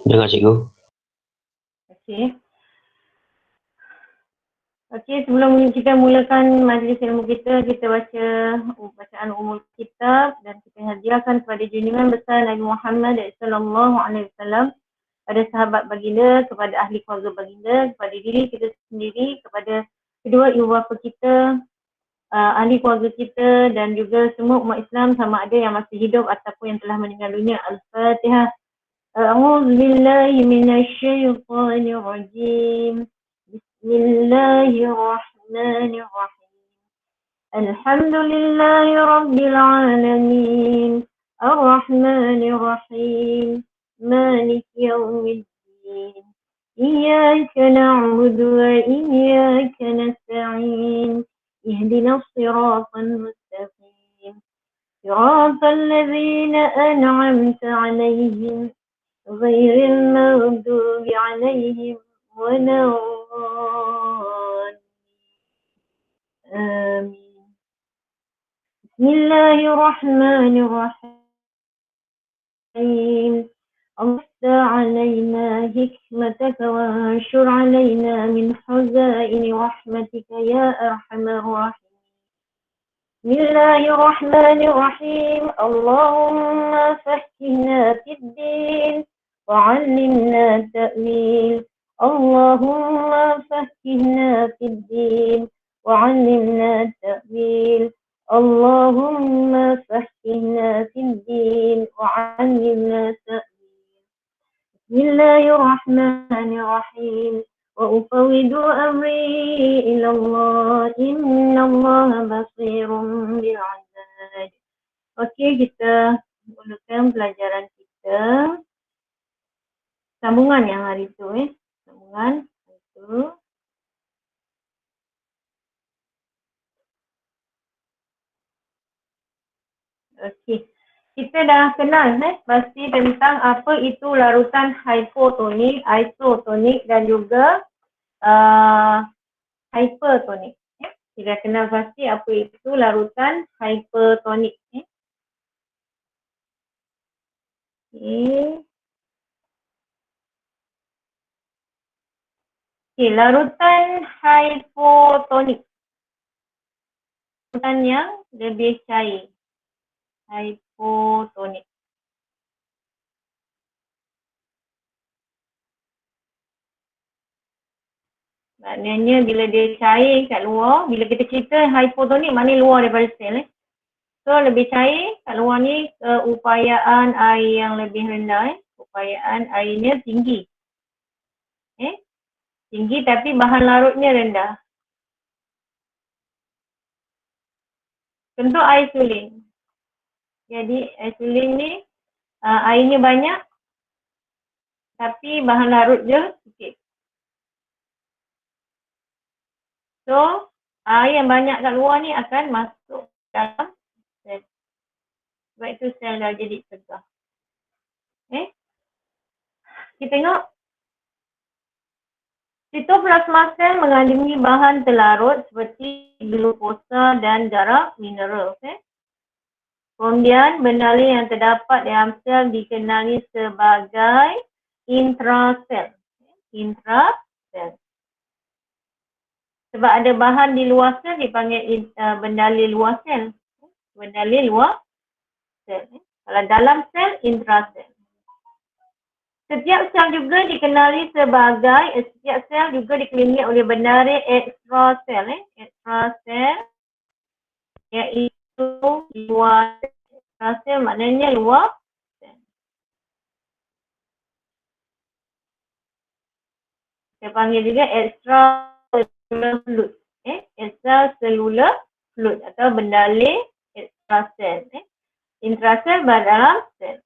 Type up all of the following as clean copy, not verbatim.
Dengar cikgu. Okey. Okey, sebelum kita mulakan majlis ilmu kita baca bacaan umul kitab dan kita hadiahkan kepada junjungan besar Nabi Muhammad sallallahu alaihi wasallam, pada sahabat baginda, kepada ahli keluarga baginda, kepada diri kita sendiri, kepada kedua ibu bapa kita, ahli keluarga kita dan juga semua umat Islam sama ada yang masih hidup ataupun yang telah meninggal dunia. Al-Fatihah. A'udzu billahi minasyaitonir rajim. Bismillahirrahmanirrahim. Alhamdulillahi rabbil alamin. Ar-Rahmanir-Rahim. Maliki yaumiddin. Iyyaka na'budu wa iyyaka nasta'in. Ihdinas siratal mustaqim. Siratal ladzina an'amta 'alaihim ghairil maghdubi 'alaihim waladdallin. Amin. Bismillahirrahmanirrahim. أمسى علينا حكمتك وانشر علينا من خزائن رحمتك يا أرحم الراحمين. بسم الله الرحمن الرحيم. اللهم فقهنا في الدين وعلمنا التأويل. اللهم فقهنا في الدين وعلمنا التأويل. اللهم فقهنا في الدين وعلمنا التأويل. بسم الله الرحمن الرحيم. وأفوض أمري إلى الله إن الله بصير بالعباد. Okey, kita mulakan pelajaran kita. Sambungan yang hari itu sambungan itu. Okey. Kita dah kenal pasti tentang apa itu larutan hipotonik, isotonik dan juga hypertonik. Kita dah kenal pasti apa itu larutan hypertonik. Okey, larutan hypotonik. Larutan yang lebih cair. Hypotonik. Maknanya bila dia cair kat luar, bila kita cerita hypotonik maknanya luar daripada sel. So lebih cair kat luar ni keupayaan air yang lebih rendah. Keupayaan airnya tinggi. Tinggi tapi bahan larutnya rendah. Contoh air suling. Jadi air suling ni airnya banyak tapi bahan larut je sikit. So air yang banyak kat luar ni akan masuk dalam sel. Sebab itu sel dah jadi tegah. Kita tengok. Sitoplasma sel mengandungi bahan terlarut seperti glukosa dan darah mineral. Kemudian benda yang terdapat dalam sel dikenali sebagai intrasel. Intrasel. Sebab ada bahan di luar sel dipanggil bendali luar sel. Bendali luar sel. Kalau dalam sel, intrasel. Setiap sel juga dikenali sebagai, setiap sel juga dikelilingi oleh bendari ekstrasel. Ekstrasel iaitu luar sel. Ekstrasel maknanya luar sel. Saya panggil juga extracellular fluid. Extracellular fluid atau bendali ekstrasel. Intrasel dalam sel.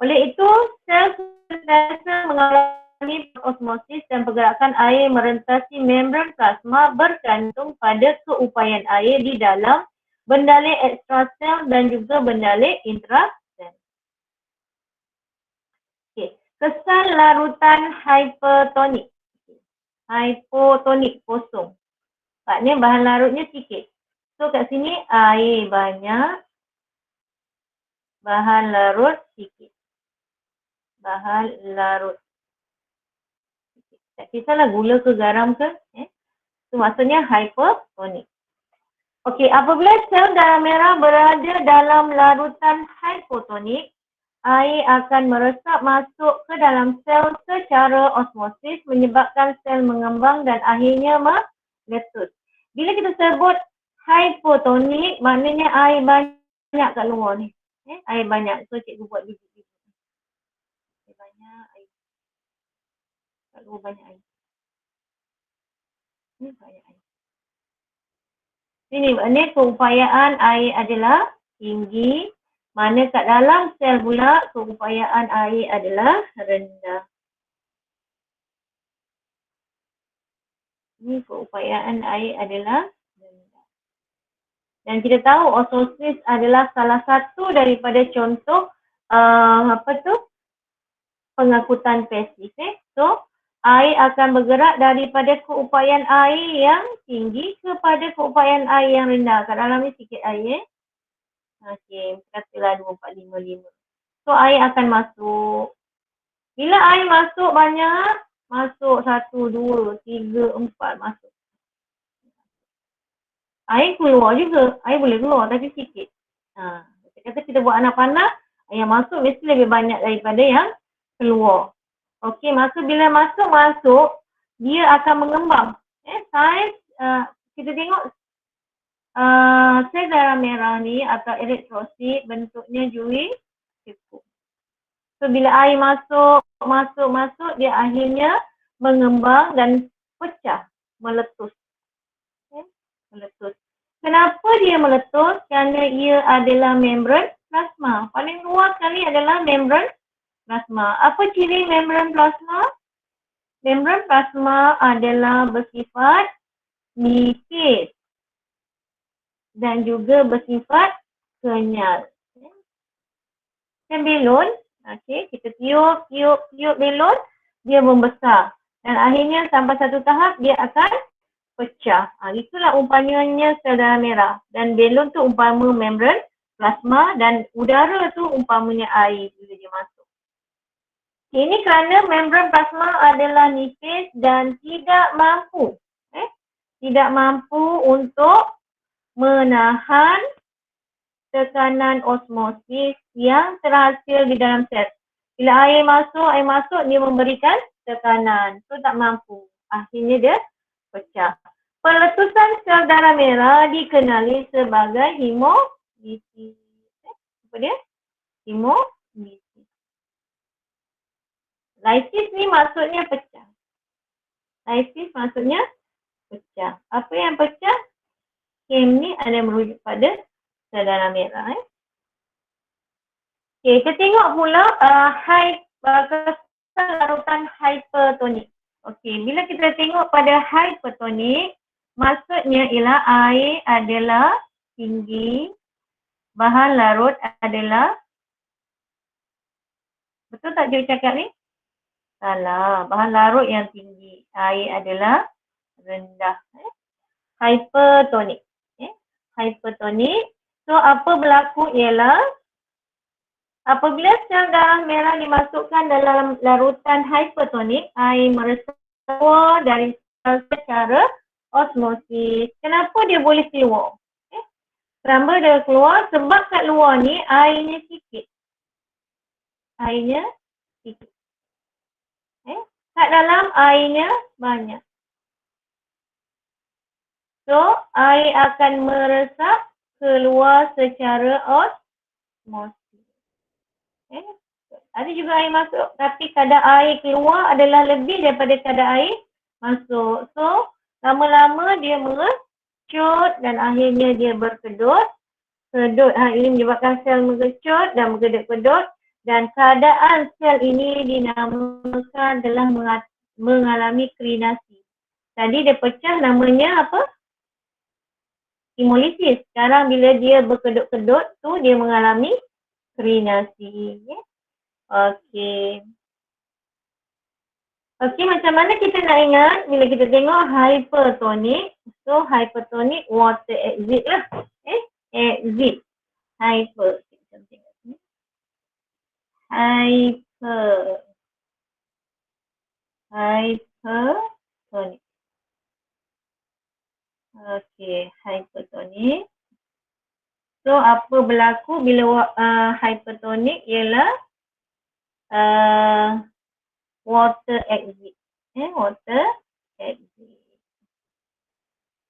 Oleh itu, sel sentiasa mengalami osmosis dan pergerakan air merentasi membran plasma bergantung pada keupayaan air di dalam bendali ekstrasel dan juga bendali intrasel. Okay. Kesan larutan hypertonik. Hypotonik kosong. Maksudnya bahan larutnya sikit. So kat sini air banyak, bahan larut sikit. bahan larut. Tak kisahlah gula ke garam ke. Itu maksudnya hypertonik. Okey, apabila sel darah merah berada dalam larutan hypotonik, air akan meresap masuk ke dalam sel secara osmosis menyebabkan sel mengembang dan akhirnya meletus. Bila kita sebut hypotonik, maknanya air banyak kat luar ni. Air banyak. So, cikgu buat biji-biji. Air banyak, air. Kat luar banyak air. Ni banyak air. Ini maknanya keupayaan air adalah tinggi. Mana kat dalam sel pula keupayaan air adalah rendah. Ini keupayaan air adalah rendah. Dan kita tahu osmosis adalah salah satu daripada contoh pengangkutan pasif. So, air akan bergerak daripada keupayaan air yang tinggi kepada keupayaan air yang rendah. Kat dalam ni sikit air. Okey, katalah 2455. So, air akan masuk. Bila air masuk banyak, masuk 1, 2, 3, 4 masuk. Air keluar juga. Air boleh keluar tapi sikit. Kata kita buat anak panah, yang masuk mesti lebih banyak daripada yang keluar. Okey, maka bila masuk, dia akan mengembang. Saiz, kita tengok sel darah merah ni atau eritrosit bentuknya juri cukup. So, bila air masuk, dia akhirnya mengembang dan pecah, meletus. Meletus. Kenapa dia meletus? Kerana ia adalah membran plasma. Paling luar sekali adalah membran plasma. Apa ciri membran plasma? Membran plasma adalah bersifat nipis dan juga bersifat kenyal. Dan belon, kita tiup belon, dia membesar. Dan akhirnya sampai satu tahap dia akan pecah. Itulah umpamanya sel darah merah. Dan belon tu umpama membran plasma dan udara tu umpamanya air bila dia masuk. Ini kerana membran plasma adalah nipis dan tidak mampu untuk menahan tekanan osmosis yang terhasil di dalam sel. Bila air masuk dia memberikan tekanan. So tak mampu. Akhirnya dia pecah. Peletusan sel darah merah dikenali sebagai hemolisis. Apa dia? Hemolisis. Lysis ni maksudnya pecah. Lysis maksudnya pecah. Apa yang pecah? Hem ni ada merujuk pada sel darah merah. Okey, kita tengok pula kesan larutan hypertonik. Okey, bila kita tengok pada hypertonik, maksudnya ialah air adalah tinggi, bahan larut adalah, betul tak cikgu cakap ni? Salah, bahan larut yang tinggi, air adalah rendah. Hypertonik. Hypertonik. So, apa berlaku ialah apabila sel darah merah dimasukkan dalam larutan hypertonik, air meresap keluar dari sel secara osmosis. Kenapa dia boleh keluar? Kenapa dia keluar? Sebab kat luar ni airnya sikit. Kat dalam airnya banyak. So, air akan meresap keluar secara osmosis. Ada juga air masuk, tapi kadar air keluar adalah lebih daripada kadar air masuk. So, lama-lama dia mengecut dan akhirnya dia berkedut. Kedut ini menyebabkan sel mengecut dan berkedut-kedut. Dan keadaan sel ini dinamakan telah mengalami krinasi. Tadi dia pecah, namanya apa? Hemolisis. Sekarang bila dia berkedut-kedut tu dia mengalami krinasi. Okey. Okey, macam mana kita nak ingat bila kita tengok hypertonik. So, hypertonik water exit lah. Exit. Hyper. Hypertonic. Okey, hypertonic. So apa berlaku bila hypertonic ialah water exit. Water exit.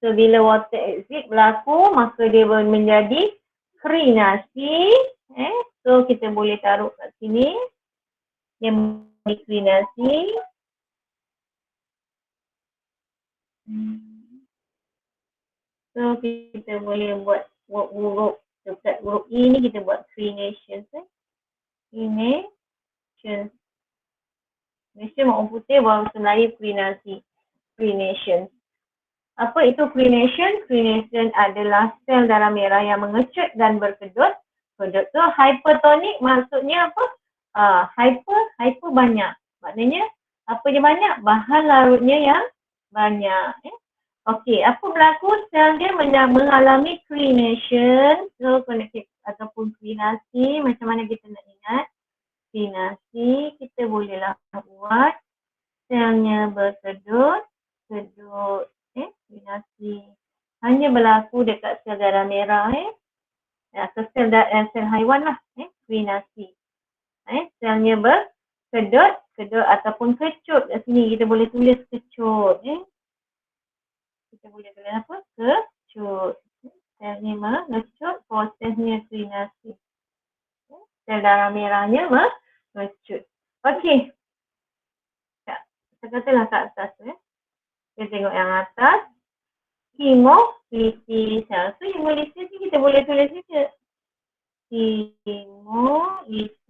So bila water exit berlaku, maka dia menjadi krinasi. So kita boleh taruh kat sini. Dia menjadi krinasi. So kita boleh buat huruf dekat huruf E ni kita buat crenations. Crenations. Malaysia mak putih baru Melayu krinasi. Crenations. Apa itu crenation? Crenation adalah sel darah merah yang mengecut dan berkedut. Kedut tu hypertonic maksudnya apa? Hyper banyak. Maknanya apa je banyak? Bahan larutnya yang banyak. Okey, apa berlaku? Sel dia mengalami crenation. So connected ataupun krinasi. Macam mana kita nak ingat? Krinasi kita bolehlah buat selnya berkedut. Krinasi hanya berlaku dekat sel darah merah atau sel haiwan lah, krinasi. Selnya berkedut ataupun kecut. Kat sini kita boleh tulis kecut. Kita boleh tulis apa? Kecut. Selnya mengecut, prosesnya krinasi. Sel darah merahnya mengecut. Okey. Kita katalah kat atas. Kita tengok yang atas. Hemolisis. So hemolisis ni kita boleh tulis juga. Hemolisis.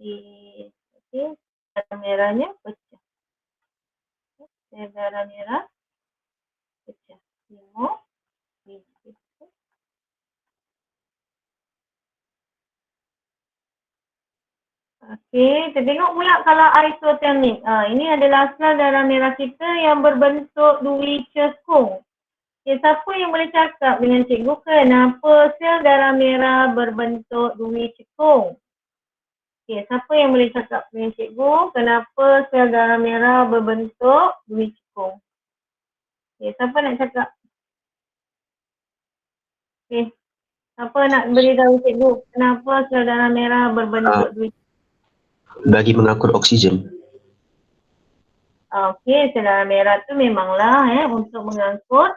Okey. Darah merahnya pecah. Sel darah merah pecah. Hemolisis. Okey, kita tengok pula kalau isotonic. Ini adalah sel darah merah kita yang berbentuk duri cekung. Okay, siapa yang boleh cakap dengan cikgu kenapa sel darah merah berbentuk duri cekung? Okay, siapa yang boleh cakap dengan cikgu kenapa sel darah merah berbentuk duri cekung? Okay, siapa nak cakap? Okay, siapa nak beritahu cikgu kenapa sel darah merah berbentuk duri cekung? Bagi mengangkut oksigen. Okey, sel darah merah tu memanglah untuk mengangkut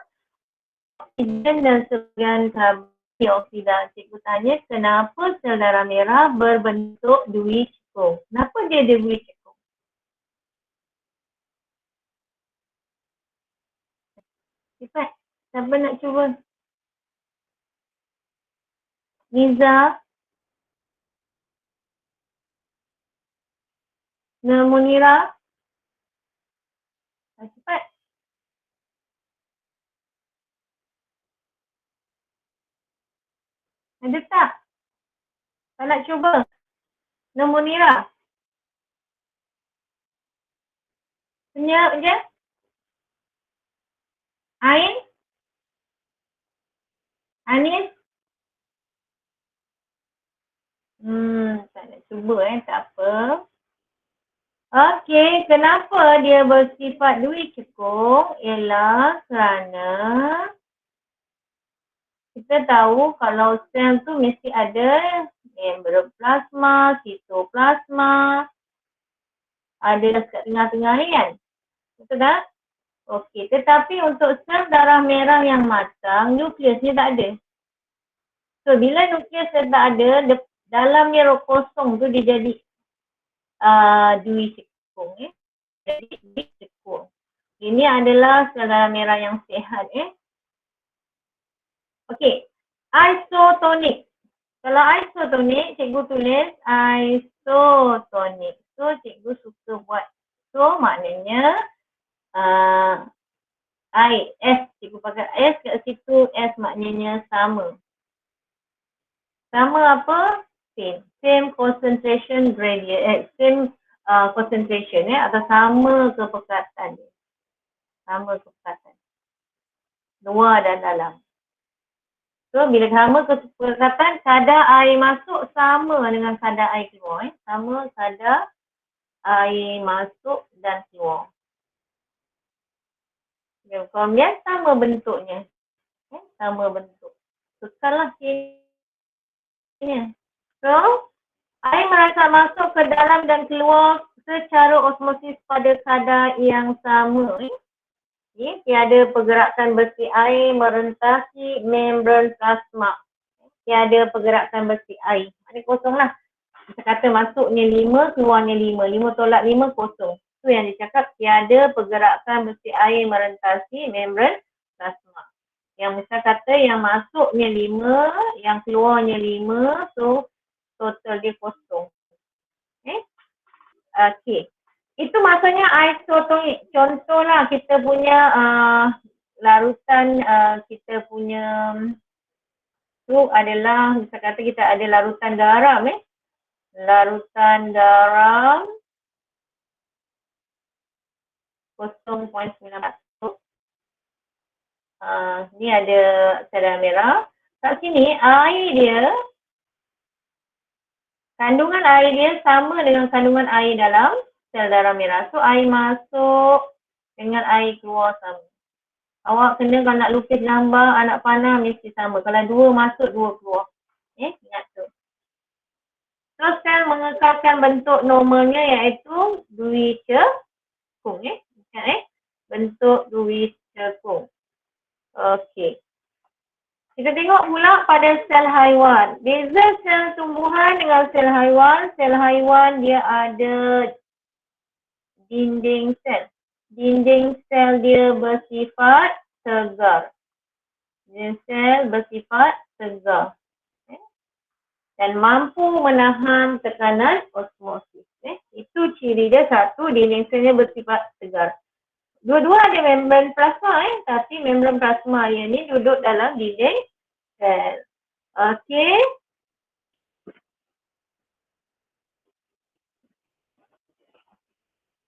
oksigen dan sebagian karbon dioksida. Cikgu tanya kenapa sel darah merah berbentuk duri cekung? Kenapa dia ada duri cekung? Cepat, siapa nak cuba? Niza? Munira? Cepat. Ada tak? Tak nak cuba? Munira? Senyap je? Ain? Anis? Tak nak cuba tak apa. Okey, kenapa dia bersifat duri cekung? Ialah kerana kita tahu kalau sel tu mesti ada membranoplasma, sitoplasma, ada dekat tengah-tengah ni kan? Betul tak? Okey, tetapi untuk sel darah merah yang matang, nukleusnya tak ada. So, bila nukleusnya tak ada, dalamnya roh kosong tu dia jadi duri cekung. Jadi duri cekung. Ini adalah sel darah merah yang sihat. Okey, isotonic. Kalau isotonic, cikgu tulis isotonic. So, cikgu suka buat. So, maknanya S. Cikgu pakai S kat situ. S maknanya sama. Sama apa? Same. Same concentration gradient. Same concentration atau sama kepekatan. Sama kepekatan. Luar dan dalam. So, bila sama kepekatan, kadar air masuk sama dengan kadar air keluar. Sama kadar air masuk dan keluar. Kemudian sama bentuknya. Sama bentuk. Kekallah sini. So, air merasa masuk ke dalam dan keluar secara osmosis pada kadar yang sama. Tiada pergerakan bersih air merentasi membran plasma. Tiada pergerakan bersih air. Maknanya kosong lah. Kita kata masuknya 5, keluarnya 5. 5 tolak 5, kosong. Itu yang dicakap tiada pergerakan bersih air merentasi membran plasma. Yang misal kata yang masuknya 5, yang keluarnya 5, so total dia kosong. Okey. Itu maksudnya isotonik. Contohlah kita punya larutan kita punya tu adalah misal kata kita ada larutan garam larutan garam 0.9%. Ni ada sel merah. Kat sini air dia, kandungan air dia sama dengan kandungan air dalam sel darah merah. So air masuk dengan air keluar sama. Awak kena kalau nak lukis gambar anak panah mesti sama. Kalau 2 masuk, 2 keluar. Ingat tu. So sel mengekalkan bentuk normalnya iaitu dui cekung. Ingat bentuk dui cekung. Okey. Kita tengok pula pada sel haiwan. Beza sel tumbuhan dengan sel haiwan. Sel haiwan dia ada dinding sel. Dinding sel dia bersifat tegar. Dinding sel bersifat tegar. Dan mampu menahan tekanan osmosis. Itu ciri dia. Satu, dinding selnya bersifat tegar. Dua-dua ada membran plasma tapi membran plasma yang ni duduk dalam dinding sel. Okey.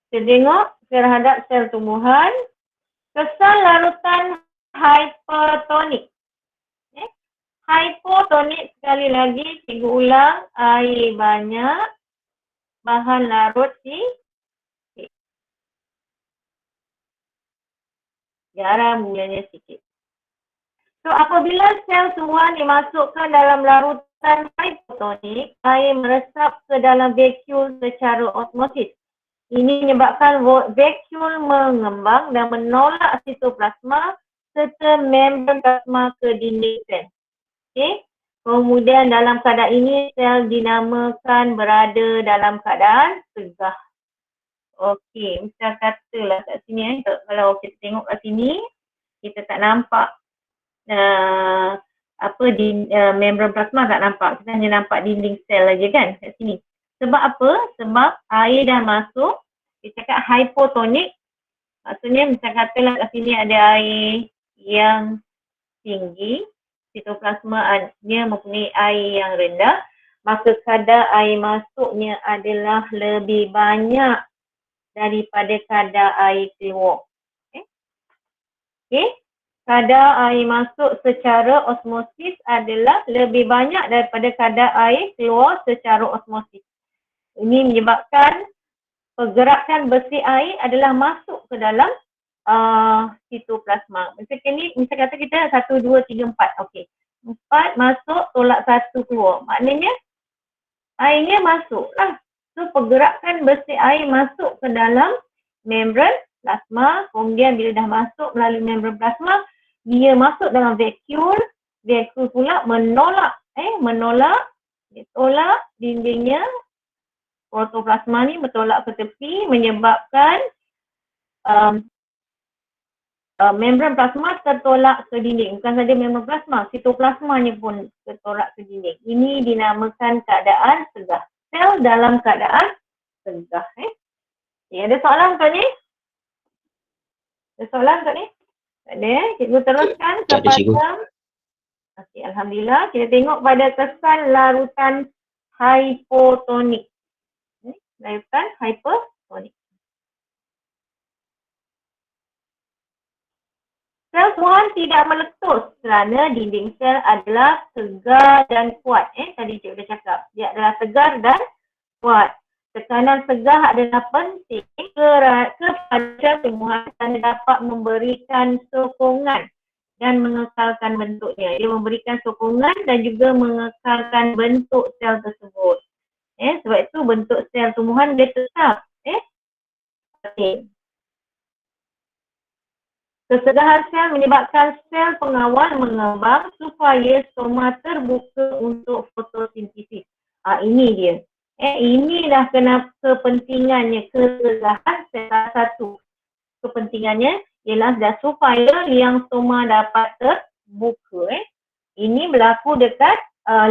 Kita tengok terhadap sel tumbuhan. Kesan larutan hypertonik. Hypotonik sekali lagi, cikgu ulang, air banyak, bahan larut sikit. Garam gulanya sikit. So apabila sel tumbuhan dimasukkan dalam larutan hypotonik, air meresap ke dalam vacuole secara osmosis. Ini menyebabkan vacuole mengembang dan menolak sitoplasma serta membran plasma ke dinding sel. Okey. Kemudian dalam keadaan ini sel dinamakan berada dalam keadaan tegah. Okey, misal katalah kat sini kalau kita tengok kat sini kita tak nampak membran plasma tak nampak. Kita hanya nampak dinding sel aja kan kat sini. Sebab apa? Sebab air dah masuk. Kita cakap hypotonik. Maksudnya misal katalah kat sini ada air yang tinggi, sitoplasmanya mempunyai air yang rendah, maka kadar air masuknya adalah lebih banyak daripada kadar air keluar. Okey. Kadar air masuk secara osmosis adalah lebih banyak daripada kadar air keluar secara osmosis. Ini menyebabkan pergerakan bersih air adalah masuk ke dalam sitoplasma. Misal kata kita 1, 2, 3, 4. Okey. 4 masuk, tolak 1 keluar. Maknanya airnya masuk lah. So pergerakan bersih air masuk ke dalam membran plasma. Kemudian bila dah masuk melalui membran plasma, dia masuk dalam vacuole. Vacuole pula menolak dia tolak dindingnya. Protoplasma ni bertolak ke tepi menyebabkan membran plasma tertolak ke dinding. Bukan saja membran plasma, sitoplasmanya pun tertolak ke dinding. Ini dinamakan keadaan tegah. Sel dalam keadaan tegah. Ada soalan kat ni? Ada soalan kat ni? Tak ada. Cikgu teruskan kepada okey, alhamdulillah. Kita tengok pada kesan larutan hypotonik. Larutan hypotonik. Sel tumbuhan tidak meletus kerana dinding sel adalah tegar dan kuat. Tadi cikgu dah cakap. Dia adalah tegar dan kuat. Tekanan segah adalah penting kepada tumbuhan kerana dapat memberikan sokongan dan mengekalkan bentuknya. Dia memberikan sokongan dan juga mengekalkan bentuk sel tersebut. Sebab itu bentuk sel tumbuhan dia tetap penting. Kesegahan sel menyebabkan sel pengawal mengembang supaya stoma terbuka untuk fotosintesis. Ini dia. Inilah kenapa kepentingannya kesegahan sel. Salah satu kepentingannya ialah supaya liang stoma dapat terbuka. Ini berlaku dekat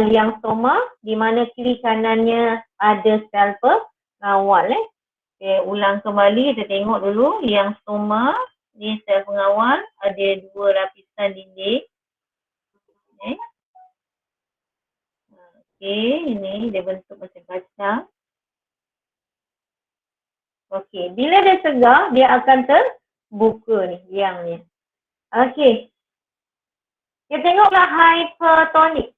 liang stoma di mana kiri kanannya ada sel pengawal. Ulang kembali, kita tengok dulu liang stoma. Ni sel pengawal, ada 2 lapisan dinding. Ini dia bentuk macam kacang. Bila dia segar, dia akan terbuka ni, liangnya. Kita tengoklah hypertonik.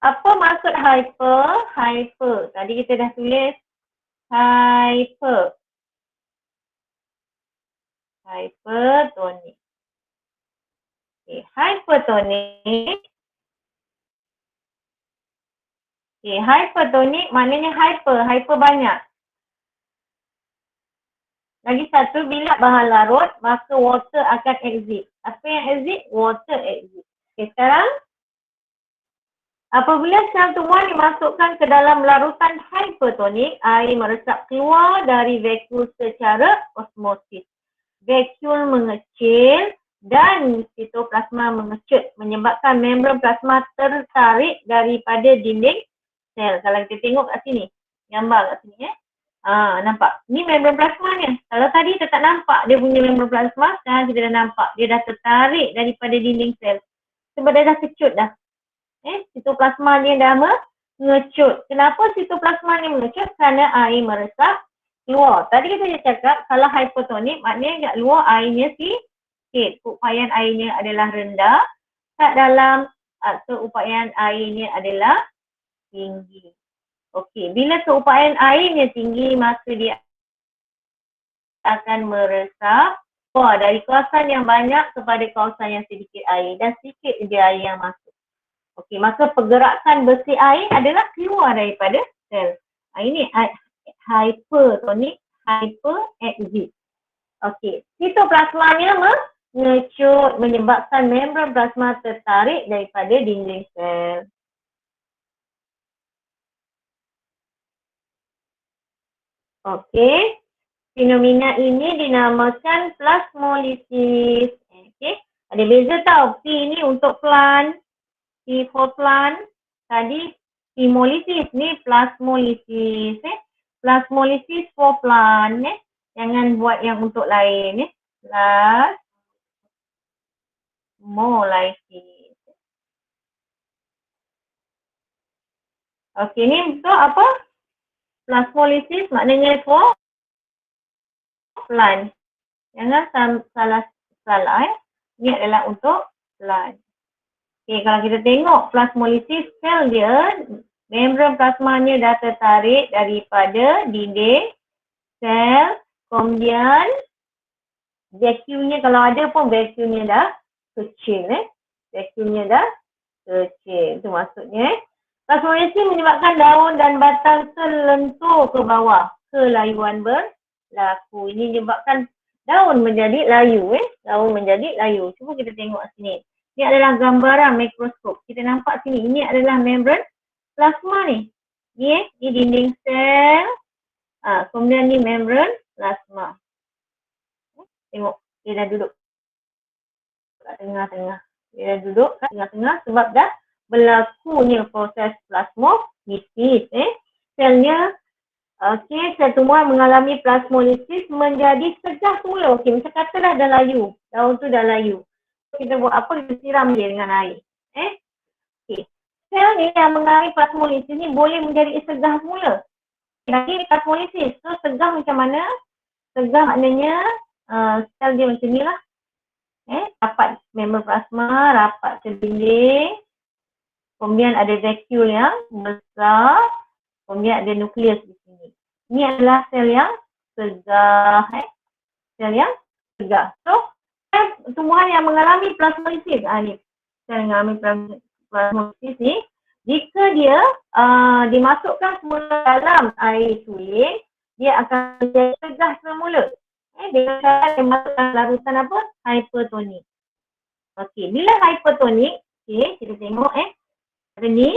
Apa maksud hyper? Hyper. Tadi kita dah tulis hyper. Hypertonik. Hypertonik. Hypertonik maknanya hyper banyak. Lagi satu, bila bahan larut, maka water akan exit. Apa yang exit? Water exit. Sekarang, apabila sel tumbuhan dimasukkan ke dalam larutan hypertonik, air meresap keluar dari vakuum secara osmosis. Vakuum mengecil dan sitoplasma mengecut, menyebabkan membran plasma tertarik daripada dinding sel. Kalau kita tengok kat sini, gambar kat sini nampak? Ni membran plasmanya. Kalau tadi kita tak nampak dia punya membran plasma, sekarang kita dah nampak. Dia dah tertarik daripada dinding sel. Sebab dia dah kecut dah. Sitoplasmanya dah mengecut. Kenapa sitoplasmanya mengecut? Kerana air meresap keluar. Tadi kita dah cakap kalau hypertonik maknanya kat luar airnya sikit. Keupayaan airnya adalah rendah. Kat dalam keupayaan airnya adalah tinggi. Bila keupayaan airnya tinggi, maka dia akan meresap dari kawasan yang banyak kepada kawasan yang sedikit air. Dan sedikit je air yang masuk. Maka pergerakan bersih air adalah keluar daripada sel. Ini hypertonik, hyperexit. Sitoplasmanya mengecut, menyebabkan membran plasma tertarik daripada dinding sel. Fenomena ini dinamakan plasmolisis. Ada beza tau. P ni untuk plant, P for plant. Tadi hemolysis, ni plasmolisis. Plasmolisis for plant. Jangan buat yang untuk lain. Plasmolisis. Ni untuk apa? Plasmolisis maknanya for plant. Jangan salah. Ini adalah untuk plant. Kalau kita tengok plasmolisis, sel dia, membran plasmanya dah tertarik daripada dinding sel. Kemudian vakuumnya, kalau ada pun vakuumnya dah kecil. Vakuumnya dah kecil. Itu maksudnya. Plasmolisis menyebabkan daun dan batang terlentur ke bawah. Kelayuan berlaku. Ini menyebabkan daun menjadi layu. Daun menjadi layu. Cuba kita tengok sini. Ini adalah gambaran mikroskop. Kita nampak sini. Ini adalah membran plasma ni. Ni dinding sel. Kemudian ni membran plasma. Tengok. Dia dah duduk kat tengah-tengah. Dia dah duduk kat tengah-tengah sebab dah berlakunya proses plasmolisis. Selnya, sel tumbuhan mengalami plasmolisis menjadi segah semula. Macam katalah dah layu. Daun tu dah layu. Kita buat apa? Kita siram dia dengan air. Sel ni yang mengalami plasmolisis ni boleh menjadi segah semula. Lagi plasmolisis. So, segah macam mana? Segah maknanya sel dia macam ni lah. Rapat membran plasma, rapat ke dinding. Kemudian ada vakuum yang besar. Kemudian ada nukleus di sini. Ini adalah sel yang segar. Sel yang segar. So, tumbuhan yang mengalami plasmolisis. Ni sel yang mengalami plasmolisis ni, jika dia dimasukkan semula dalam air suling, dia akan menjadi segar semula. Dengan cara dia masukkan larutan apa? Hypertonik. Okey, bila hypertonik, kita tengok ni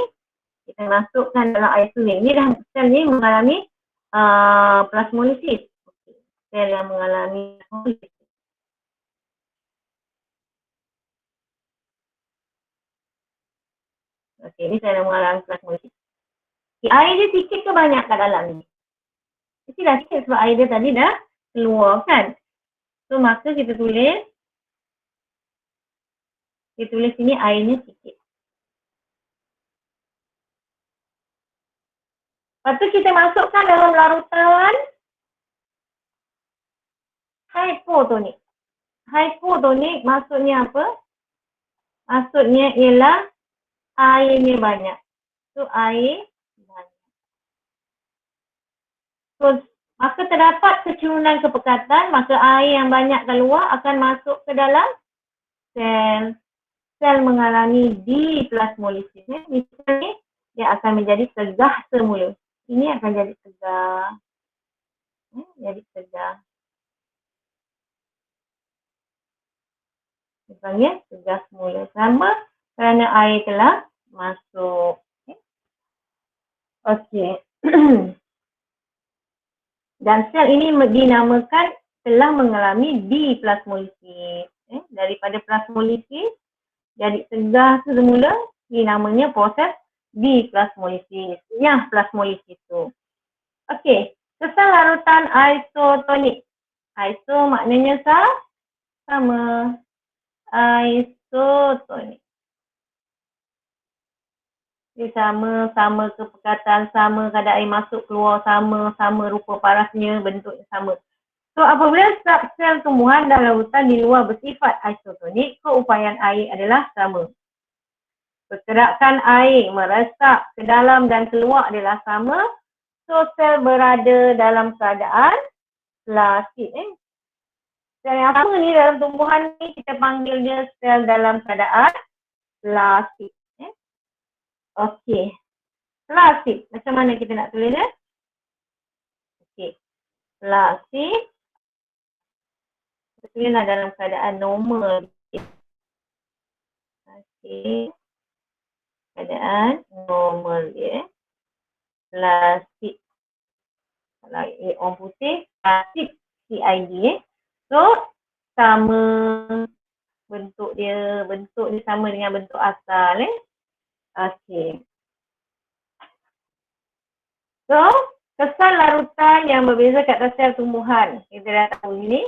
kita masukkan dalam air suling. Ni dah sel ni mengalami plasmolisis. Sel yang mengalami plasmolisis. Okey, ni sel yang mengalami plasmolisis. Air dia sikit ke banyak kat dalam ni? Mestilah sikit sebab air dia tadi dah keluar kan. So maka kita tulis sini airnya sikit. Lepas tu kita masukkan dalam larutan hypotonik. Hypotonik maksudnya apa? Maksudnya ialah airnya banyak. So air banyak. So maka terdapat kecurunan kepekatan, maka air yang banyak keluar akan masuk ke dalam sel. Sel mengalami diplasmolisis. Misalnya dia akan menjadi segar semula. Ini akan jadi segar. Jadi segar. Misalnya segar semula. Sama kerana air telah masuk. Okey. Dan sel ini dinamakan telah mengalami diplasmolisis. Daripada plasmolisis jadi segar semula, ini namanya proses diplasmolisis. Yang plasmolisis tu. Okey, sesal larutan isotonik. Iso maknanya sama. Isotonik. Dia sama kepekatan, sama kadar air masuk keluar, sama rupa parasnya, bentuknya sama. So apabila sel tumbuhan dan larutan di luar bersifat isotonik, keupayaan air adalah sama. Pergerakan air meresap ke dalam dan keluar adalah sama. So sel berada dalam keadaan plasid. Sel yang sama ni dalam tumbuhan ni kita panggil dia sel dalam keadaan plasid. Okey. Plasid. Macam mana kita nak tulis dia? Okey. Plasid. Kita tulislah dalam keadaan normal. Okey. Keadaan normal dia. Plasid. Kalau orang putih, plasid. CID. So, sama bentuk dia sama dengan bentuk asal. Okey. So, kesan larutan yang berbeza kat atas sel tumbuhan. Kita dah tahu ini.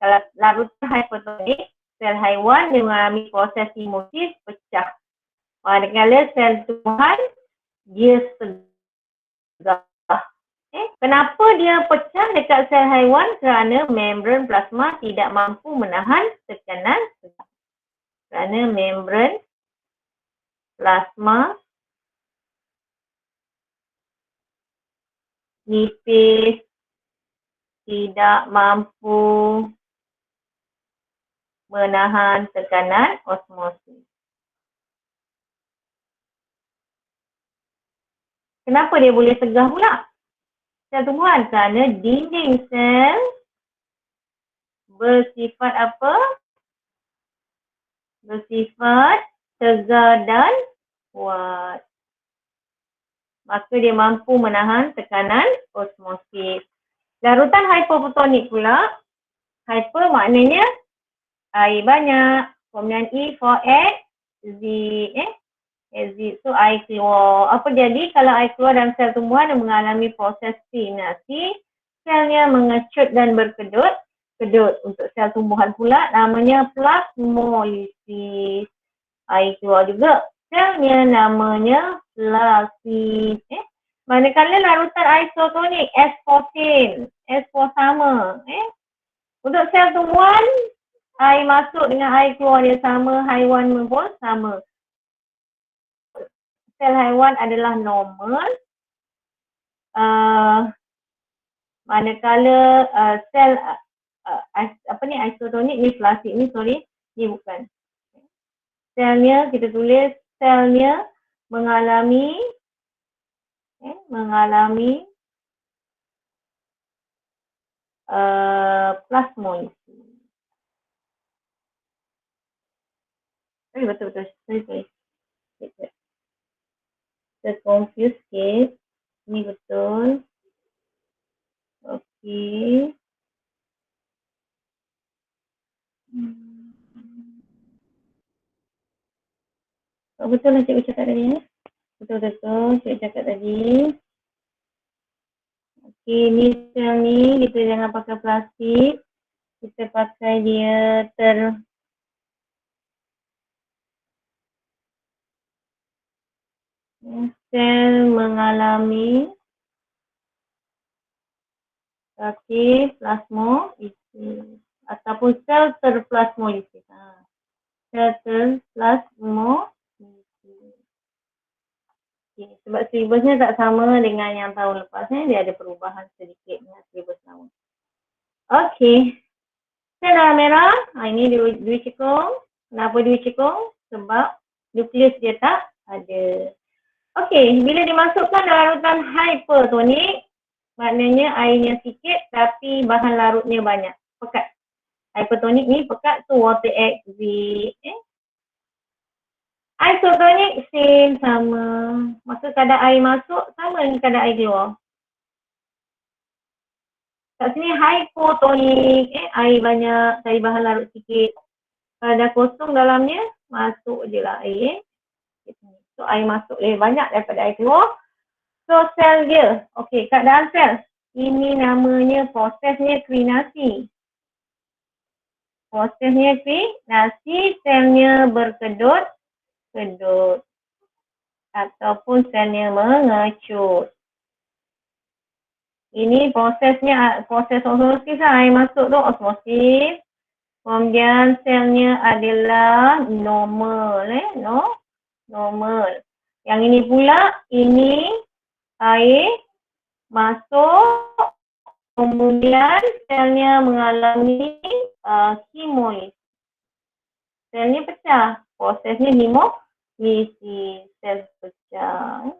Kalau larutan hypertonik, sel haiwan dia mengalami proses simosis pecah. Manakala sel tumbuhan, dia segar. Kenapa dia pecah dekat sel haiwan? Kerana membran plasma tidak mampu menahan tekanan segar. Kerana membran plasma nipis, tidak mampu menahan tekanan osmosis. Kenapa dia boleh segar pula? Sel tumbuhan kerana dinding sel bersifat apa? Bersifat segar dan kuat. Maka dia mampu menahan tekanan osmosis. Larutan hypotonik pula, hyper maknanya air banyak. Kemudian E for exit. So air keluar. Apa jadi kalau air keluar dalam sel tumbuhan yang mengalami proses stimulasi, selnya mengecut dan berkedut. Kedut untuk sel tumbuhan pula namanya plasmolisis. Air keluar juga. Selnya namanya plasid. Manakala larutan isotonik, S14. S4 sama. Untuk sel tumbuhan, air masuk dengan air keluar dia sama, haiwan pun sama. Sel haiwan adalah normal. Manakala sel isotonik ni plastik ni, ni bukan. Selnya kita tulis selnya mengalami plasmolisis. Betul. Sorry. Terconfuse sikit. Ni betul. Okey. Betul lah cikgu cakap tadi. Betul. Cikgu cakap tadi. Okey, ni sel ni kita jangan pakai plastik. Kita pakai dia sel mengalami plasmolisis ataupun sel terplasmolisis. Sel terplasmolisis. Okay. Sebab silibusnya tak sama dengan yang tahun lepas, dia ada perubahan sedikit dengan silibus lama. Okey. Sel darah merah, ini dua cekung. Kenapa dua cekung? Sebab nukleus dia tak ada. Okey, bila dimasukkan larutan hypertonik, maknanya airnya sikit tapi bahan larutnya banyak. Pekat. Hypertonik ni pekat, tu water exit. Isotonik same, sama. Maka kadar air masuk sama dengan kadar air keluar. Kat sini hypotonik, air banyak, cari bahan larut sikit. Kalau dah kosong dalamnya, masuk je lah air. So air masuk lebih banyak daripada air keluar. So sel dia, okey, keadaan sel. Ini namanya prosesnya klinasi. Selnya berkedut ataupun selnya mengecut. Ini prosesnya, proses osmosis lah, air masuk tu osmosis. Kemudian selnya adalah normal, normal. Yang ini pula, ini air masuk, kemudian selnya mengalami hemolisis. Selnya pecah, prosesnya hemolisis, sel pecah.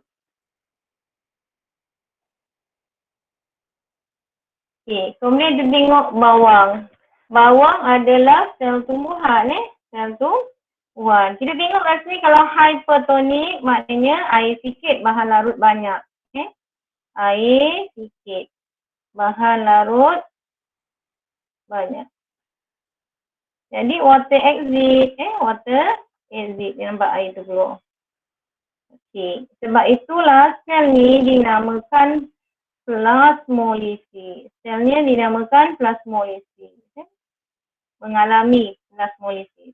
Okey, kemudian kita tengok bawang. Bawang adalah sel tumbuhan, sel tumbuhan. Kita tengok kat sini kalau hypertonik maknanya air sikit, bahan larut banyak. Air sikit, bahan larut banyak. Jadi water exit, dia nampak air tu keluar. Okey, sebab itulah sel ni dinamakan plasmolisis. Selnya dinamakan plasmolisis. Mengalami plasmolisis.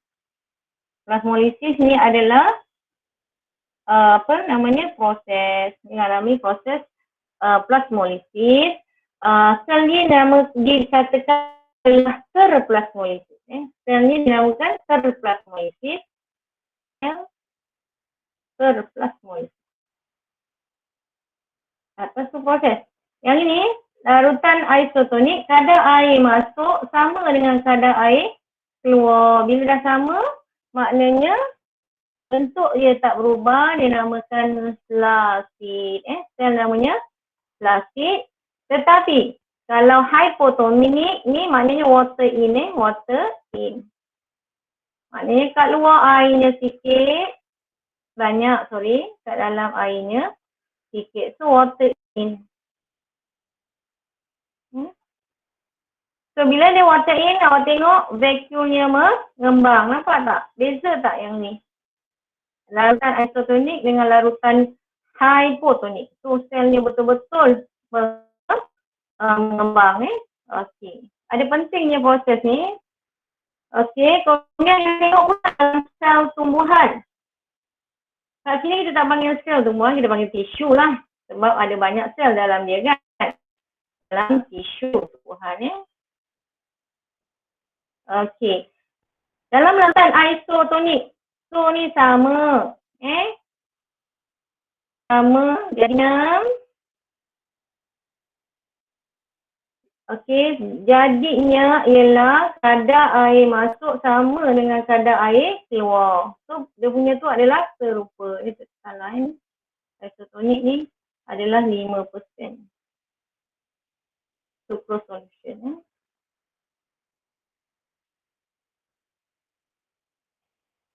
Plasmolisis ni adalah proses, mengalami proses plasmolisis. Sel ni dikatakan adalah terplasmolisis. Sel ni dinamakan terplasmolisis. Apa tu proses? Yang ini larutan isotonik, kadar air masuk sama dengan kadar air keluar. Bila dah sama, maknanya bentuk dia tak berubah, dia namakan plastik. Sel namanya plastik. Tetapi kalau hypotonik ni maknanya water in, Maknanya kat luar airnya sikit, kat dalam airnya sikit. So water in. So bila dia water in, awak tengok vacuumnya mengembang. Nampak tak? Beza tak yang ni? Larutan isotonik dengan larutan hypotonik. So selnya betul-betul mengembang. Okey. Ada pentingnya proses ni. Okey, kemudian kita tengok pula sel tumbuhan. Kat sini kita tak panggil sel tumbuhan, kita panggil tisu lah. Sebab ada banyak sel dalam dia kan. Dalam tisu tumbuhan Okey. Dalam larutan isotonik, so ni sama. Sama, jadinya Okey, jadinya ialah kadar air masuk sama dengan kadar air keluar. So, dia punya tu adalah serupa. Ini salah ni. Isotonik ni adalah 5%. Sucrose solution.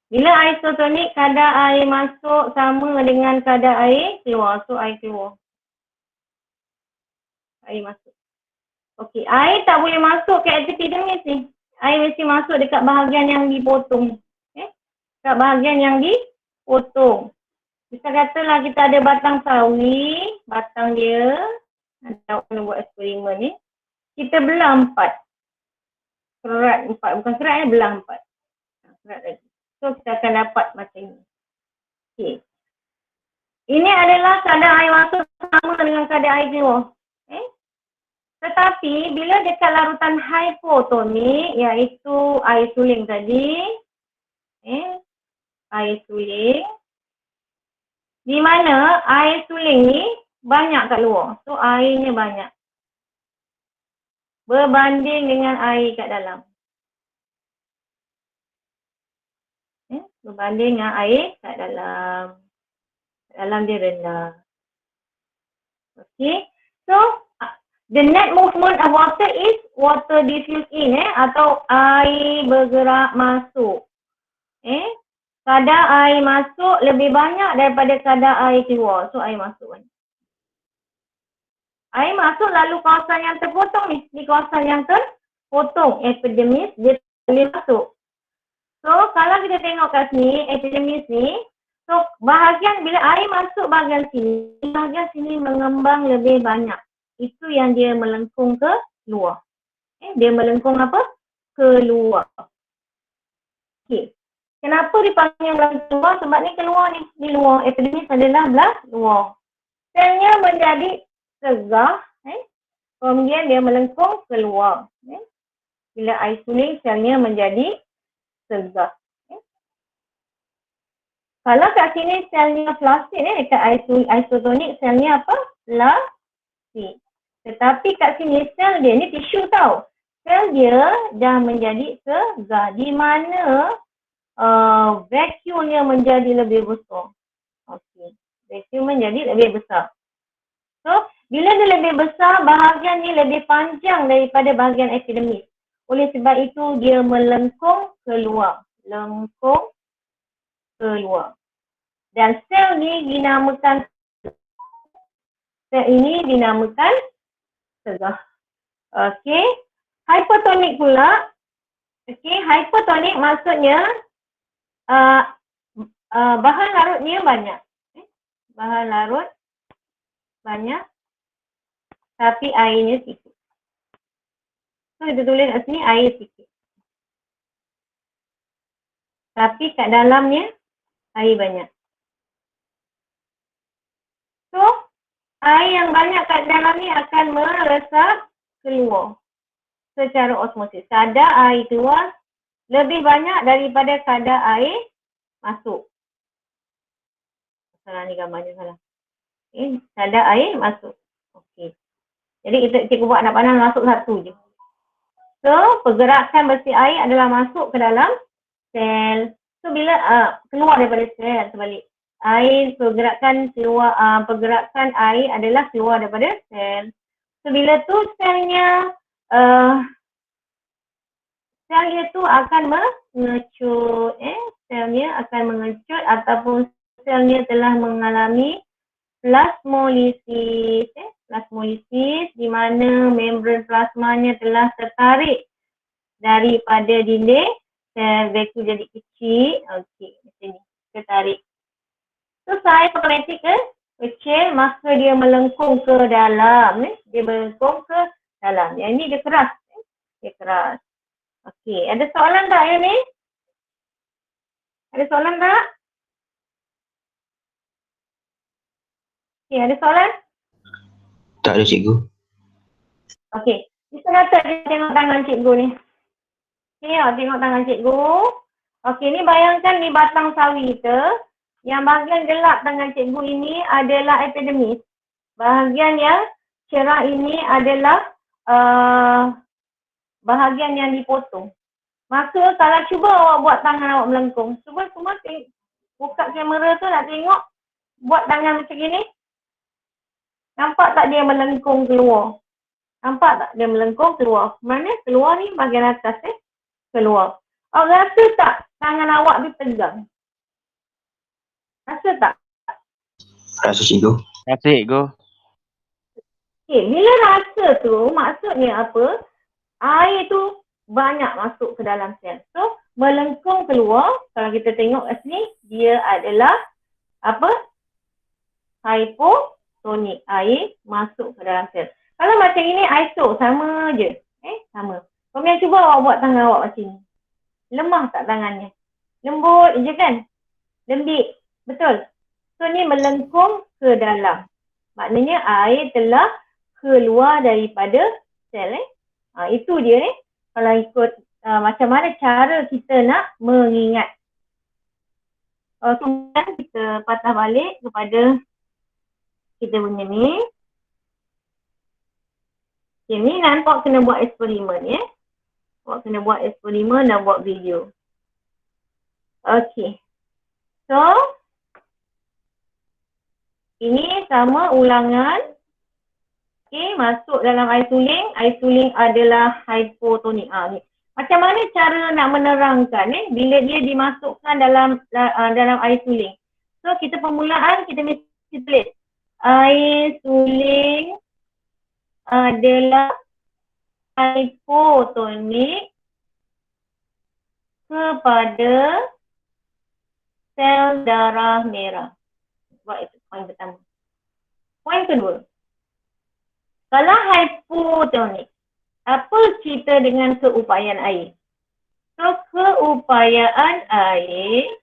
Bila isotonik, kadar air masuk sama dengan kadar air keluar. So, air keluar. Air masuk. Okey, air tak boleh masuk ke epidermis ni. Air mesti masuk dekat bahagian yang dipotong. Dekat bahagian yang dipotong. Kita katalah kita ada batang sawi, batang dia, kita nak buat eksperimen ni. Kita belah 4. Kerat 4, bukan kerat ni, belah 4. Kerat lagi. So, kita akan dapat macam ni. Okey. Ini adalah kadar air masuk sama dengan kadar air keluar. Tetapi bila dekat larutan hipotonik, iaitu air suling tadi, air suling, di mana air suling ni banyak kat luar. So airnya banyak. Berbanding dengan air kat dalam. Berbanding dengan air kat dalam. Kat dalam dia rendah. Okay. So, the net movement of water is water diffuse in, atau air bergerak masuk. Kadar air masuk lebih banyak daripada kadar air keluar. So, air masuk banyak. Air masuk lalu kawasan yang terpotong ni. Di kawasan yang terpotong, epidermis, dia boleh masuk. So, kalau kita tengok kat sini, epidermis ni, so bahagian bila air masuk bahagian sini mengembang lebih banyak. Itu yang dia melengkung ke luar. Dia melengkung apa? Keluar. Okey. Kenapa dipanggil melengkung keluar? Sebab ni keluar ni. Di luar. Epidermis adalah belah luar. Selnya menjadi segah. Kemudian dia melengkung keluar. Bila air suling, selnya menjadi segah. Kalau kat sini selnya plastik, dekat isotonik selnya apa? Plastik. Tetapi kat sini sel dia ni tisu tau. Sel dia dah menjadi segah di mana vacuumnya menjadi lebih besar. Okey. Vacuum menjadi lebih besar. So, bila dia lebih besar, bahagian ni lebih panjang daripada bahagian epidermis. Oleh sebab itu dia melengkung keluar. Lengkung keluar. Dan sel ni dinamakan, sel ini dinamakan segah. Okey. Hypertonik pula. Okey, hypertonik maksudnya bahan larutnya banyak. Bahan larut banyak tapi airnya sikit. So, kita tulis kat sini air sikit. Tapi kat dalamnya air banyak. So, air yang banyak kat dalam ni akan meresap keluar secara osmosis. Kadar air keluar lebih banyak daripada kadar air masuk. Salah ni gambarnya salah. Kadar air masuk. Okey. Jadi cikgu buat anak panah masuk satu je. So, pergerakan bersih air adalah masuk ke dalam sel. So, bila keluar daripada sel sebalik. Air pergerakan air adalah keluar daripada sel. So, bila tu selnya tu akan mengecut. Selnya akan mengecut ataupun selnya telah mengalami plasmolisis. Plasmolisis di mana membran plasmanya telah tertarik daripada dinding sel vacuum jadi kecil. Okey, macam ni. Tertarik. So, saiz automatik kecil, maka dia melengkung ke dalam. Dia melengkung ke dalam. Yang ini dia keras. Dia keras. Okey, ada soalan tak yang ni? Ada soalan tak? Okey, ada soalan? Tak ada cikgu. Okey, kita kata kita tengok tangan cikgu ni. Okey, tengok tangan cikgu. Okey, ni bayangkan ni batang sawi kita. Yang bahagian gelap tangan cikgu ini adalah epidermis. Bahagian yang cerah ini adalah bahagian yang dipotong. Maka kalau cuba awak buat tangan awak melengkung, cuba semua buka kamera tu nak tengok buat tangan macam ni. Nampak tak dia melengkung keluar? Nampak tak dia melengkung keluar? Mana keluar ni bahagian atas keluar. Awak rasa tak tangan awak tu tegang? Rasa tak? Rasa cikgu. Rasa cikgu. Okay, bila rasa tu maksudnya apa? Air tu banyak masuk ke dalam sel. So, melengkung keluar, kalau kita tengok kat sini, dia adalah apa? Hypotonik. Air masuk ke dalam sel. Kalau macam ini, iso, sama je. Sama. Kemudian cuba awak buat tangan awak macam ni. Lemah tak tangannya? Lembut je kan? Lembik. Betul? So, ni melengkung ke dalam. Maknanya air telah keluar daripada sel. Itu dia kalau ikut macam mana cara kita nak mengingat. Kemudian kita patah balik kepada kita punya ni. Okay, ni nampak kena buat eksperimen ya. Awak kena buat eksperimen dan buat video. Okay. So, ini sama ulangan. Okay, masuk dalam air suling. Air suling adalah hypotonik. Ni. Macam mana cara nak menerangkan bila dia dimasukkan dalam air suling. So, kita permulaan kita mesti tulis. Air suling adalah hypotonik kepada sel darah merah. Buat itu poin pertama. Poin kedua. Kalau hypotonik, apa cerita dengan keupayaan air? So, keupayaan air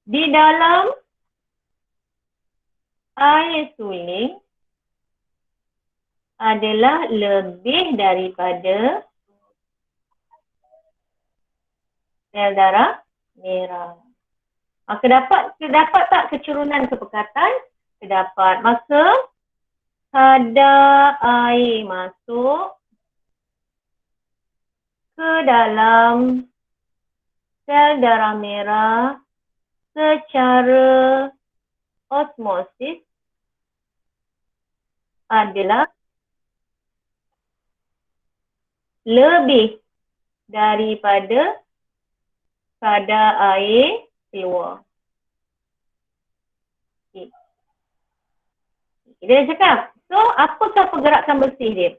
di dalam air suling adalah lebih daripada sel darah merah. Terdapat tak kecurunan kepekatan? Terdapat. Maka kadar air masuk ke dalam sel darah merah secara osmosis adalah lebih daripada kadar air keluar. Okay. Dia cakap, so apakah pergerakan bersih dia?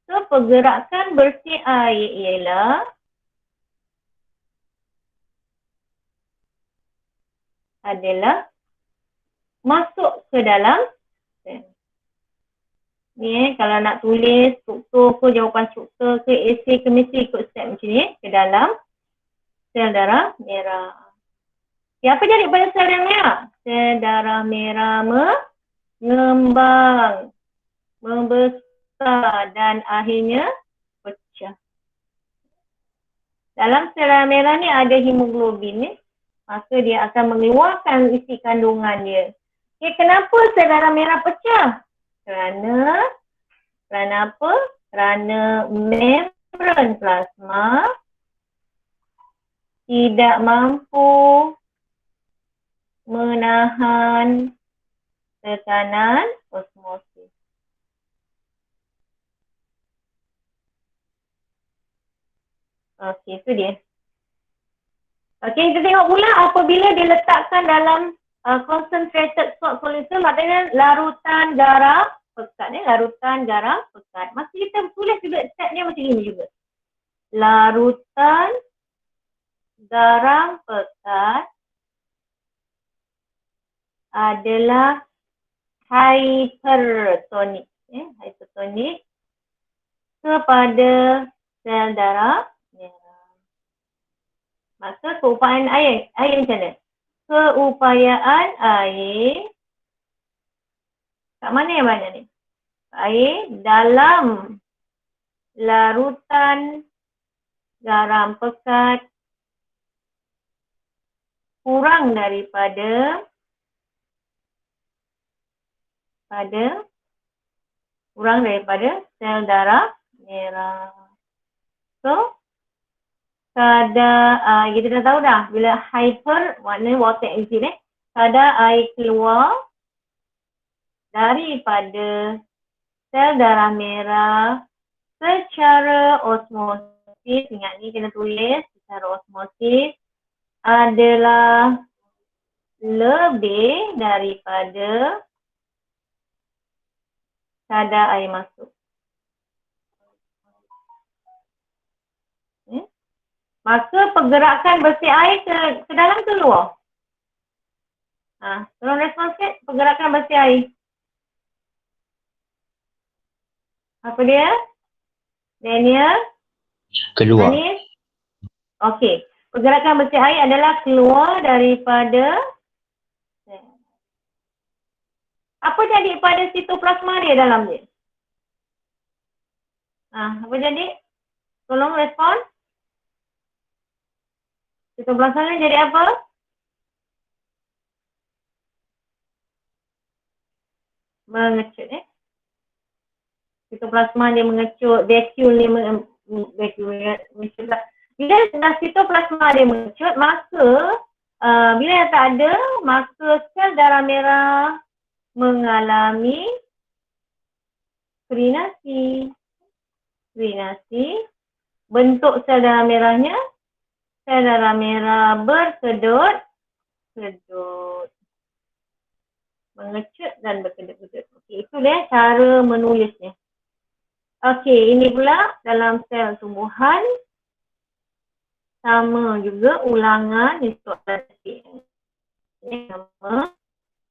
So pergerakan bersih air ialah adalah masuk ke dalam sel. Ni kalau nak tulis struktur ke jawapan struktur ke esei ke mesti ikut step macam ni ke dalam sel darah merah. Apa jadi pada sel darah merah? Sel darah merah mengembang, membesar dan akhirnya pecah. Dalam sel darah merah ni ada hemoglobin ni, maka dia akan mengeluarkan isi kandungan dia. Okay, kenapa sel darah merah pecah? Kerana apa? Kerana membran plasma tidak mampu menahan tekanan osmosis. Okey, itu dia. Okey, kita tengok pula apabila diletakkan dalam concentrated salt solution, maknanya larutan garam pekat. Larutan garam pekat. Masih kita tulis juga stepnya macam ini juga. Larutan garam pekat adalah hypertonik. Hypertonik kepada sel darah merah. Maka keupayaan air macam mana? Keupayaan air, kat mana yang banyak ni? Air dalam larutan garam pekat kurang daripada sel darah merah. So, kadar, kita dah tahu dah, bila hyper, maknanya water exit kadar air keluar daripada sel darah merah secara osmosis, ingat ni kena tulis, secara osmosis adalah lebih daripada kadar air masuk. Maka pergerakan bersih air ke dalam ke luar? Tolong respon sikit, pergerakan bersih air. Apa dia? Daniel? Keluar. Anis? Okey. Pergerakan bersih air adalah keluar daripada apa jadi pada sitoplasma dia dalam dia? Apa jadi? Tolong respon. Sitoplasma dia jadi apa? Mengecut Sitoplasma dia mengecut, vacuole dia mengecut. Bila sitoplasma dia mengecut, maka bila yang tak ada, maka sel darah merah mengalami krinasi. Bentuk sel darah merahnya, sel darah merah berkedut, mengecut dan berkedut-kedut. Okey, itu dia cara menulisnya. Okey, ini pula dalam sel tumbuhan. Sama juga ulangan histopathology. Ini sama.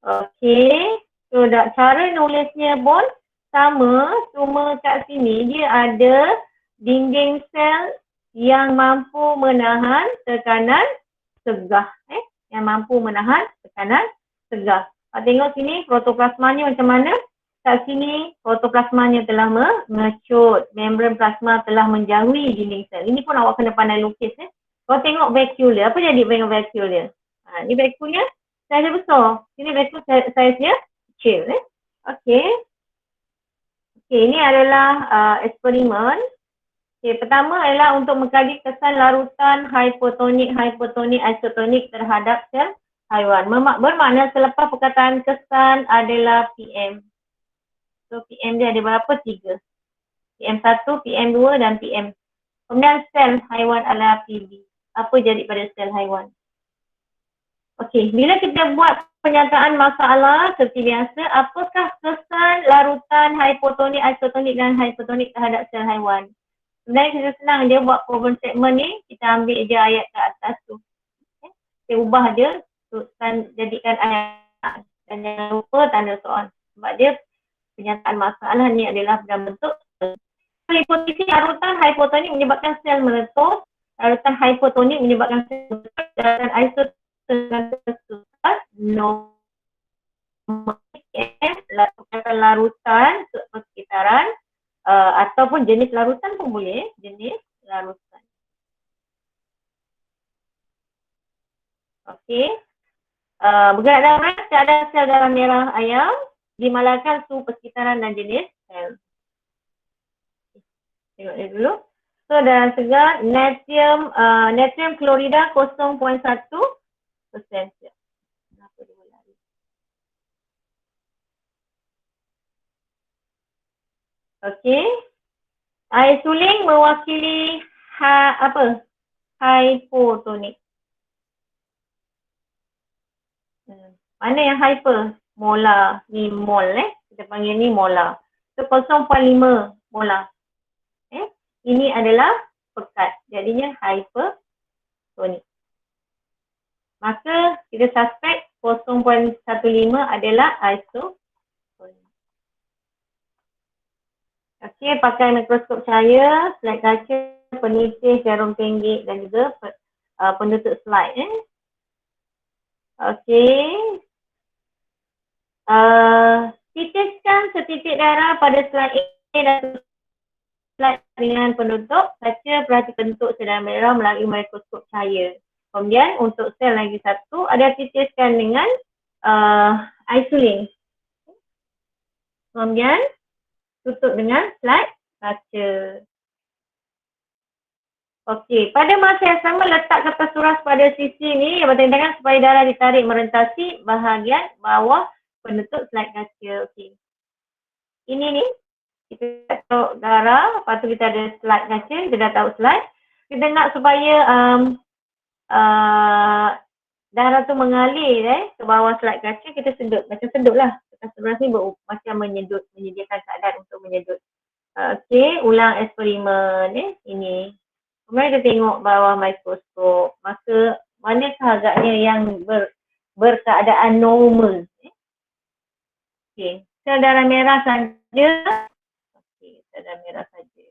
Okey. So, cara nulisnya pun sama. Cuma kat sini dia ada dinding sel yang mampu menahan tekanan segah. Yang mampu menahan tekanan segah. Tengok sini protoplasmanya macam mana. Kat sini protoplasmanya telah mengecut. Membran plasma telah menjauhi dinding sel. Ini pun awak kena pandai lukis. Kalau tengok vacuole dia, apa jadi dengan vacuole dia? Ni vacuole-nya saiz besar. Ini vacuole saiznya kecil. Okey. Okey, ini adalah eksperimen. Okey, pertama adalah untuk mengkaji kesan larutan hipotonik, isotonik terhadap sel haiwan. Bermakna selepas perkataan kesan adalah PM. So PM dia ada berapa? 3. PM1, PM2 dan PM. Kemudian sel haiwan adalah PB. Apa jadi pada sel haiwan? Okey, bila kita buat penyataan masalah seperti biasa, apakah kesan larutan hipotonik, isotonik dan hypotonik terhadap sel haiwan? Sebenarnya kita senang je buat problem statement ni, kita ambil je ayat ke atas tu. Kita ubah dia, jadikan ayat dan jangan lupa tanda soal. Sebab dia penyataan masalah ni adalah dalam bentuk hipotesis larutan hipotonik menyebabkan sel meletus, larutan hipotonik menyebabkan sel meletus, dan isotonik larutan persekitaran ataupun jenis larutan pun boleh, jenis larutan. Okey. Bergerak dalam keadaan sel darah merah ayam dimalahkan suhu persekitaran dan jenis sel. Tengok dia dulu. So dalam segar natrium klorida 0.1%. Okey. Air suling mewakili hypotonik. Mana yang hyper? Molar. Ni mol kita panggil ni molar. So 0.5 molar. Ini adalah pekat. Jadinya hypertonik. Maka kita suspek 0.15 adalah isotonik. Okey, pakai mikroskop cahaya, slide kaca, penipis, jarum pinggik dan juga penutup slide. Okey. Titiskan setitik darah pada slide A dan slide dengan penutup kaca, perhati bentuk sel darah merah melalui mikroskop cahaya. Kemudian untuk sel lagi satu ada titiskan dengan isolin. Kemudian tutup dengan slide kaca. Okey, pada masa yang sama letak kertas suras pada sisi ni yang bertanding tangan supaya darah ditarik merentasi bahagian bawah penutup slide kaca. Okey. Ini ni, kita tahu darah, lepas tu kita ada slide kaca, kita dah tahu slide. Kita nak supaya darah tu mengalir ke bawah slide kaca, kita sedut. Macam sedut lah. Kertas suras ni macam menyediakan keadaan untuk menyedut. Okey, ulang eksperimen ini. Kemudian kita tengok bawah mikroskop. Maka manakah agaknya yang berkeadaan normal? Okey, sel darah merah saja. Okey, sel darah merah saja.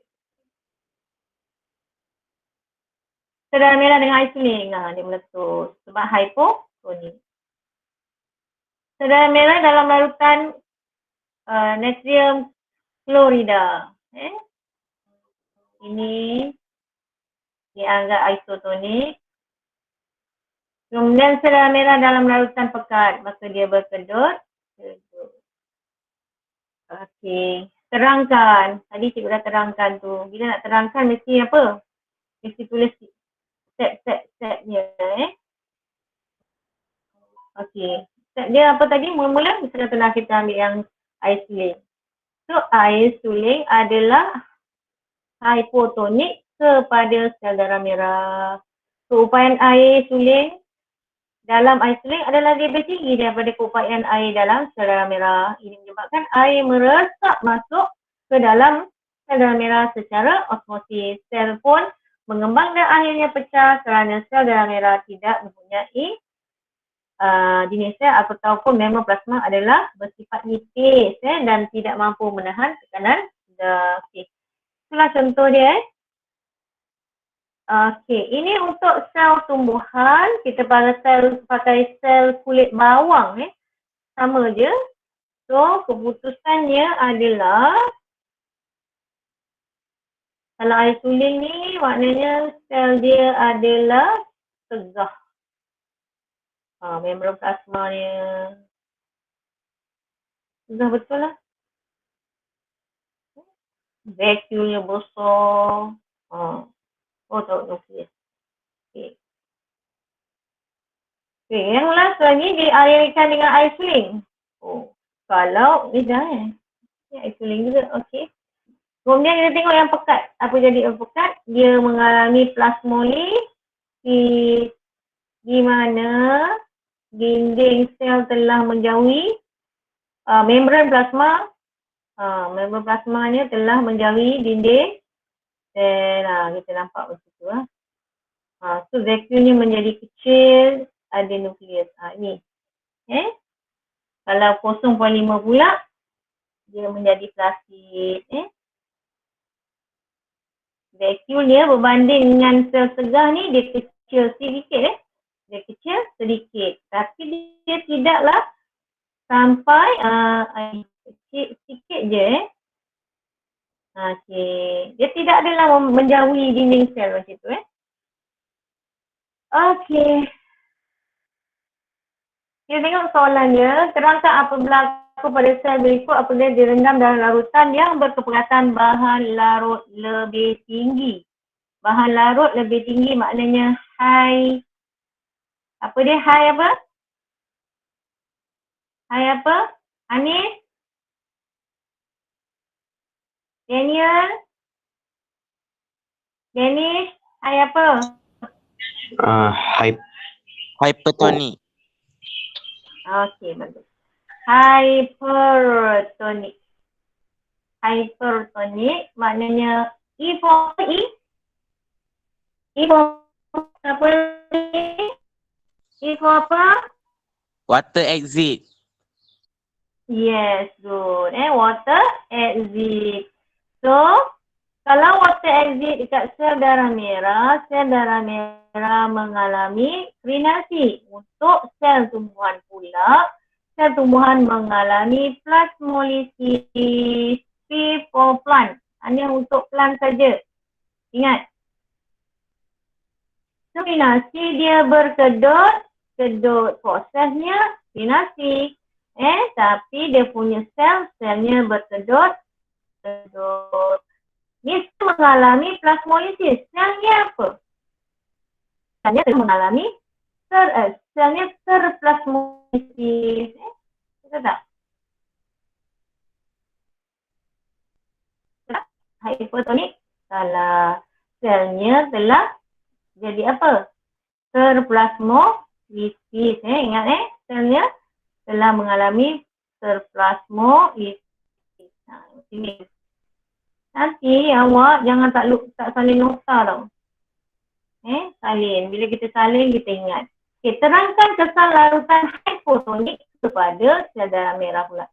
Sel darah merah dengan air suling. Dia meletus sebab hypotonik. Sel darah merah dalam larutan natrium klorida. Ini dianggap isotonik. Kemudian sel darah merah dalam larutan pekat, maka dia berkedut. Okey, terangkan. Tadi cikgu dah terangkan tu. Bila nak terangkan mesti apa? Mesti tulis step-step-stepnya. Okey, step dia apa tadi? Mula-mula misalnya kita ambil yang air suling. So, air suling adalah hypotonik kepada sel darah merah. So, keupayaan air suling dalam air suling adalah lebih tinggi daripada keupayaan air dalam sel darah merah. Ini menyebabkan air meresap masuk ke dalam sel darah merah secara osmosis. Sel pun mengembang dan akhirnya pecah kerana sel darah merah tidak mempunyai jenis sel ataupun memang plasma adalah bersifat nipis dan tidak mampu menahan tekanan rendah. Okay. Itulah contoh dia. Okey, ini untuk sel tumbuhan, kita pakai sel kulit bawang sama je. So, keputusannya adalah kalau air suling ni maknanya sel dia adalah tegah. Membran plasma dia tegah betul lah. Vacuumnya besar. Tahu nukleus. Okay. Okay, yang last lagi diairkan dengan air suling. Kalau ni dah air suling juga. Okay. Kemudian kita tengok yang pekat. Apa jadi yang pekat? Dia mengalami plasmolis di mana dinding sel telah menjauhi membran plasma. Membran plasmanya telah menjauhi dinding sel. Kita nampak macam tu. So vacuumnya menjadi kecil, ada nukleus. Ni. Kalau 0.5 pula, dia menjadi plastik. Vacuumnya berbanding dengan sel tegah ni, dia kecil sedikit. Dia kecil sedikit. Tapi dia tidaklah sampai kecil sikit je. Okay. Dia tidak adalah menjauhi dinding sel macam tu. Okey. Kita tengok soalan dia. Terangkan apa berlaku pada sel berikut apabila direndam dalam larutan yang berkepekatan bahan larut lebih tinggi. Bahan larut lebih tinggi maknanya high. Apa dia? High apa? High apa? Anis? Daniel? Danish? High apa? Hypertonic. Okey, bagus. Hypertonic. Hypertonic maknanya E for E. E for apa? E for apa? Water exit. Yes, good. Water exit. So, kalau water exit dekat sel darah merah mengalami krinasi. Untuk sel tumbuhan pula, sel tumbuhan mengalami plasmolisis. P for plant. Hanya untuk plant saja. Ingat. So, krinasi dia berkedut. Kedut prosesnya krinasi. Tapi dia punya selnya berkedut. mengalami plasmolisis. Selnya apa? Selnya telah mengalami selnya terplasmolisis. Betul tak? Hipotonik. Salah. Selnya telah jadi apa? Terplasmolisis. Ingat selnya telah mengalami terplasmolisis. Ini. Nanti awak jangan tak salin nota tau. Salin. Bila kita salin, kita ingat. Okay, terangkan kesan larutan hipotonik kepada sel darah merah pula.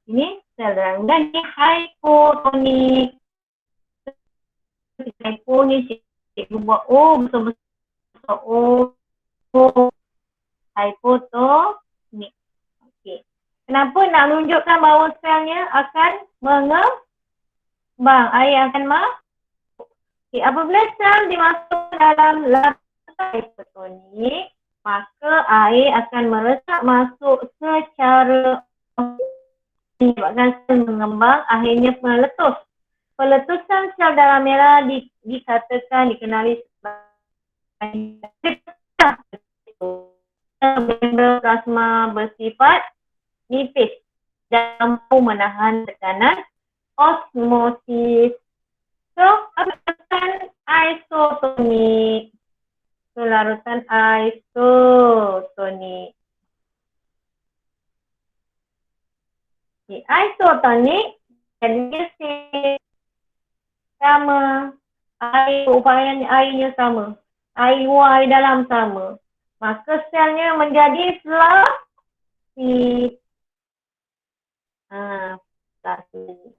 Ini sel darah merah ni hipotonik. Hypo ni cikgu buat O besar-besar O. Hipotonik. Okay. Kenapa nak menunjukkan bahawa selnya akan mengembang? Air akan masuk. Okay. Apabila sel dimasuk dalam larutan hipotonik, maka air akan meresap masuk secara menyebabkan sel mengembang, akhirnya meletus. Peletusan sel darah merah dikatakan dikenali sebagai membran plasma bersifat nipis dan mampu menahan tekanan osmosis. So, larutan isotonik. So, larutan isotonik. Okay, isotonik jadi sama. Upayanya airnya sama. Air luar, air dalam sama. Maka selnya menjadi plastik. Plastik.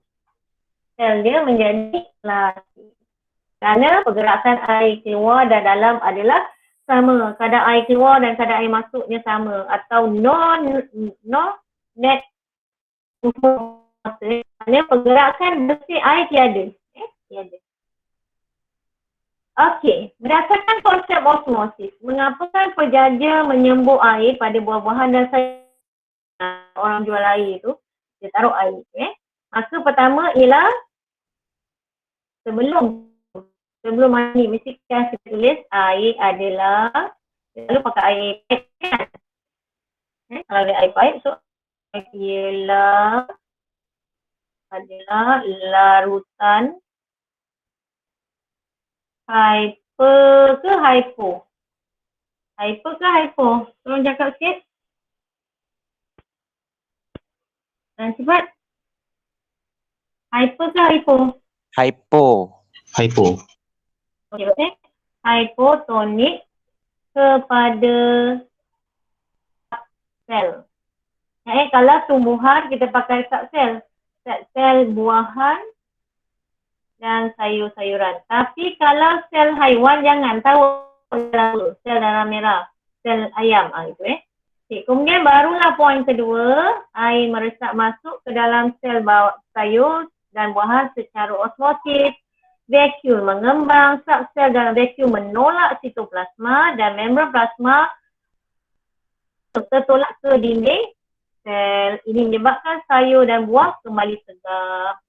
Sel dia menjadi plastik. Kerana pergerakan air keluar dan dalam adalah sama. Kadar air keluar dan kadar air masuknya sama. Atau net kerana pergerakan bersih air tiada. Tiada. Okey, berdasarkan konsep osmosis, mengapakah penjaja menyembur air pada buah-buahan dan sayuran? Orang jual air tu, dia taruh air. Maka pertama ialah sebelum mandi, mesti kita tulis air adalah, lalu pakai air pipe kan? Kalau ada air pipe, so ialah adalah larutan hyper ke hypo? Hyper ke hypo? Tolong cakap sikit. Cepat. Hyper ke hypo? Hypo. Hypo. Okay. Hypotonik kepada sel. Kalau tumbuhan kita pakai subsel. Sel buahan dan sayur-sayuran. Tapi kalau sel haiwan jangan tahu sel darah merah, sel ayam itu. Okay. Kemudian barulah poin kedua, air meresap masuk ke dalam sel sayur dan buahan secara osmosis. Vacuum mengembang, subsel dalam vacuum menolak sitoplasma dan membran plasma tertolak ke dinding sel. Ini menyebabkan sayur dan buah kembali segar.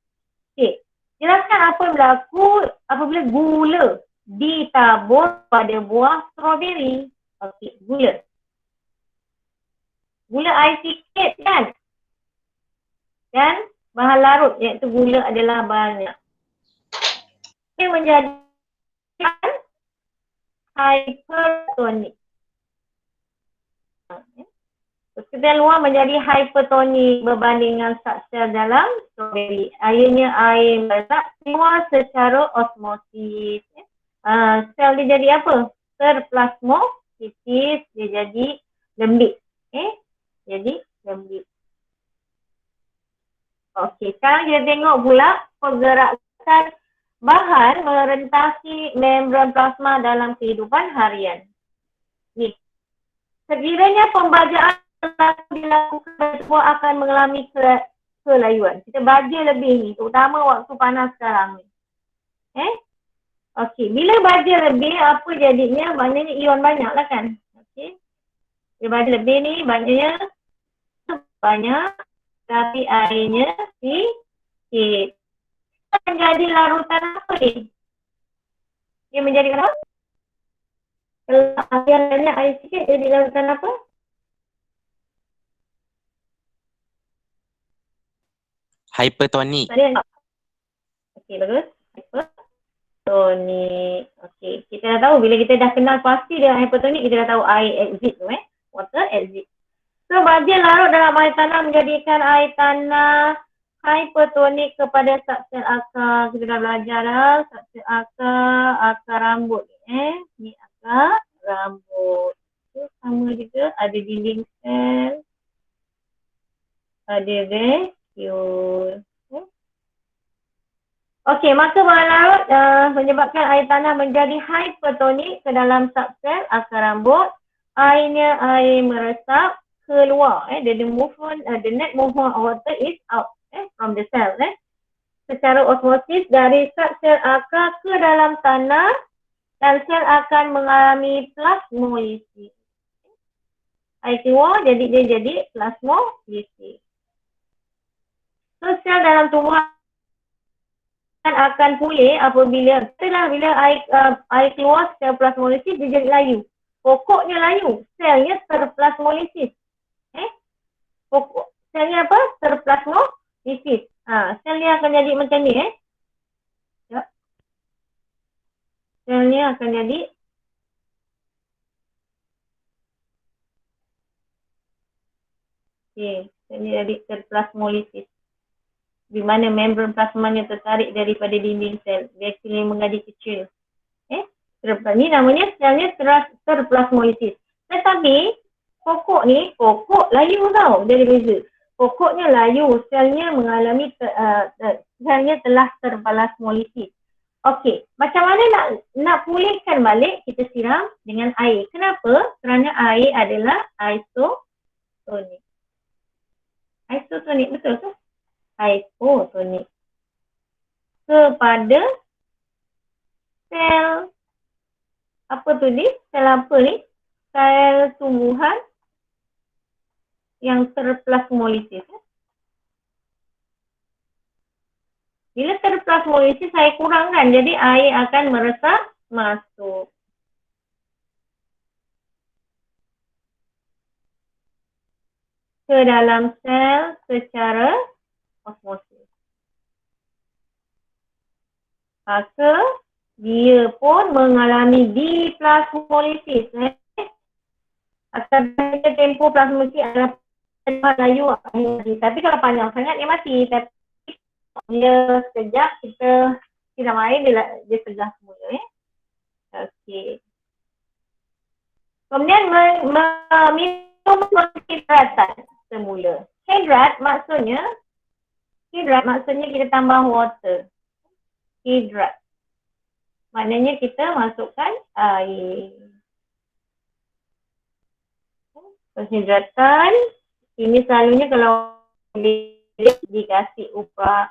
Okey. Jelaskan apa yang berlaku apabila gula ditabur pada buah strawberry. Okey, gula. Gula air sikit kan? Dan bahan larut iaitu gula adalah banyak. Ini menjadikan hypertonik. Sekedar luar menjadi hypertonik berbanding dengan subsel dalam strawberry. Airnya air meresap keluar secara osmosis. Sel dia jadi apa? Terplasmolisis, dia jadi lembik. Jadi lembik. Okey, sekarang kita tengok pula pergerakan bahan merentasi membran plasma dalam kehidupan harian. Ni. Sekiranya pembajaan dilakukan, semua akan mengalami kelayuan. Kita baja lebih ni, terutama waktu panas sekarang ni. Okey, bila baja lebih, apa jadinya? Maknanya ion banyak lah kan? Okey. Bila baja lebih ni, banyaknya banyak, tapi airnya sikit. menjadi larutan apa ni? Dia menjadi apa? Kalau air banyak air sikit jadi larutan apa? Hypertonic. Tak ada tak? Okey, bagus. Hypertonic. Okey, kita dah tahu bila kita dah kenal pasti dia hypertonic, kita dah tahu air exit tu water exit. So, bahagian larut dalam air tanah menjadikan air tanah hypertonik kepada subsel akar. Kita dah belajar dah subsel akar rambut ni akar rambut. So, sama juga ada dinding sel, ada vacuole. Okey, maka bahan larut menyebabkan air tanah menjadi hypertonik ke dalam subsel akar rambut. Airnya air meresap keluar. The net movement of water is out from the cell. Secara osmosis dari sel akar ke dalam tanah dan sel akan mengalami plasmolisis. Air keluar jadi dia jadi plasmolisis. So sel dalam tumbuhan akan pulih apabila bila air keluar sel plasmolisis dia jadi layu. Pokoknya layu, selnya terplasmolisis. Pokok selnya apa? Terplasmolisis. Selnya akan jadi macam ni Ya. Selnya akan jadi selnya jadi terplasmolisis. Di mana membran plasmanya tertarik daripada dinding sel. Vacuole yang menjadi kecil. Ini namanya selnya terplasmolisis. Tetapi pokok layu tau, dia beza. Pokoknya layu, selnya mengalami selnya telah terplasmolisis. Okey, macam mana nak pulihkan balik? Kita siram dengan air. Kenapa? Kerana air adalah isotonik. Isotonik, betul ke? Isotonik. Kepada sel apa tu ni? Sel apa ni? Sel tumbuhan yang terplasmolisis. Bila terplasmolisis air kurang kan, jadi air akan meresap masuk. Ke dalam sel secara osmosis. Maka dia pun mengalami diplasmolisis. Asal tempoh plasmolisis adalah layu. Tapi kalau panjang sangat dia mati. Tapi dia sekejap kita siram air dia segah semula. Okey. Kemudian minum hidratan semula. Hidrat maksudnya kita tambah water. Hidrat. Maknanya kita masukkan air. Penghidratan ini selalunya kalau dikasih upah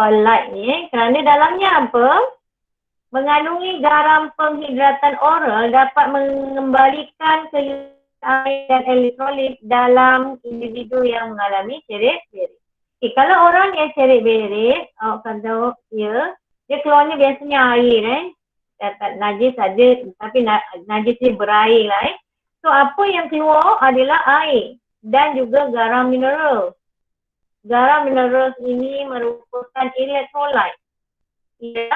light ni kerana dalamnya apa? Mengandungi garam penghidratan oral dapat mengembalikan air dan elektrolit dalam individu yang mengalami cerit-berit. Okay, kalau orang yang cerit-berit, awak tahu dia keluarnya biasanya air najis ada, tapi najis dia berair lah So apa yang keluar adalah air dan juga garam mineral. Garam mineral ini merupakan elektrolit. Ia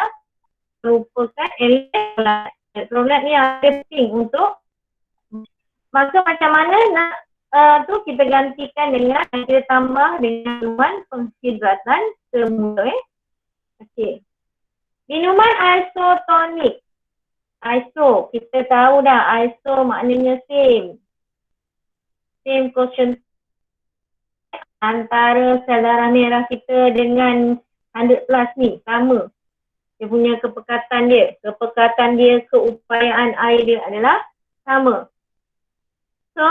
merupakan elektrolit. Elektrolit ni ada penting untuk maka macam mana nak kita gantikan dengan kita tambah dengan minuman penghidratan semula. Okey. Minuman isotonik. Iso, kita tahu dah iso maknanya same. Same quotient antara sel darah merah kita dengan 100 plus ni sama. Dia punya kepekatan dia, keupayaan air dia adalah sama. So,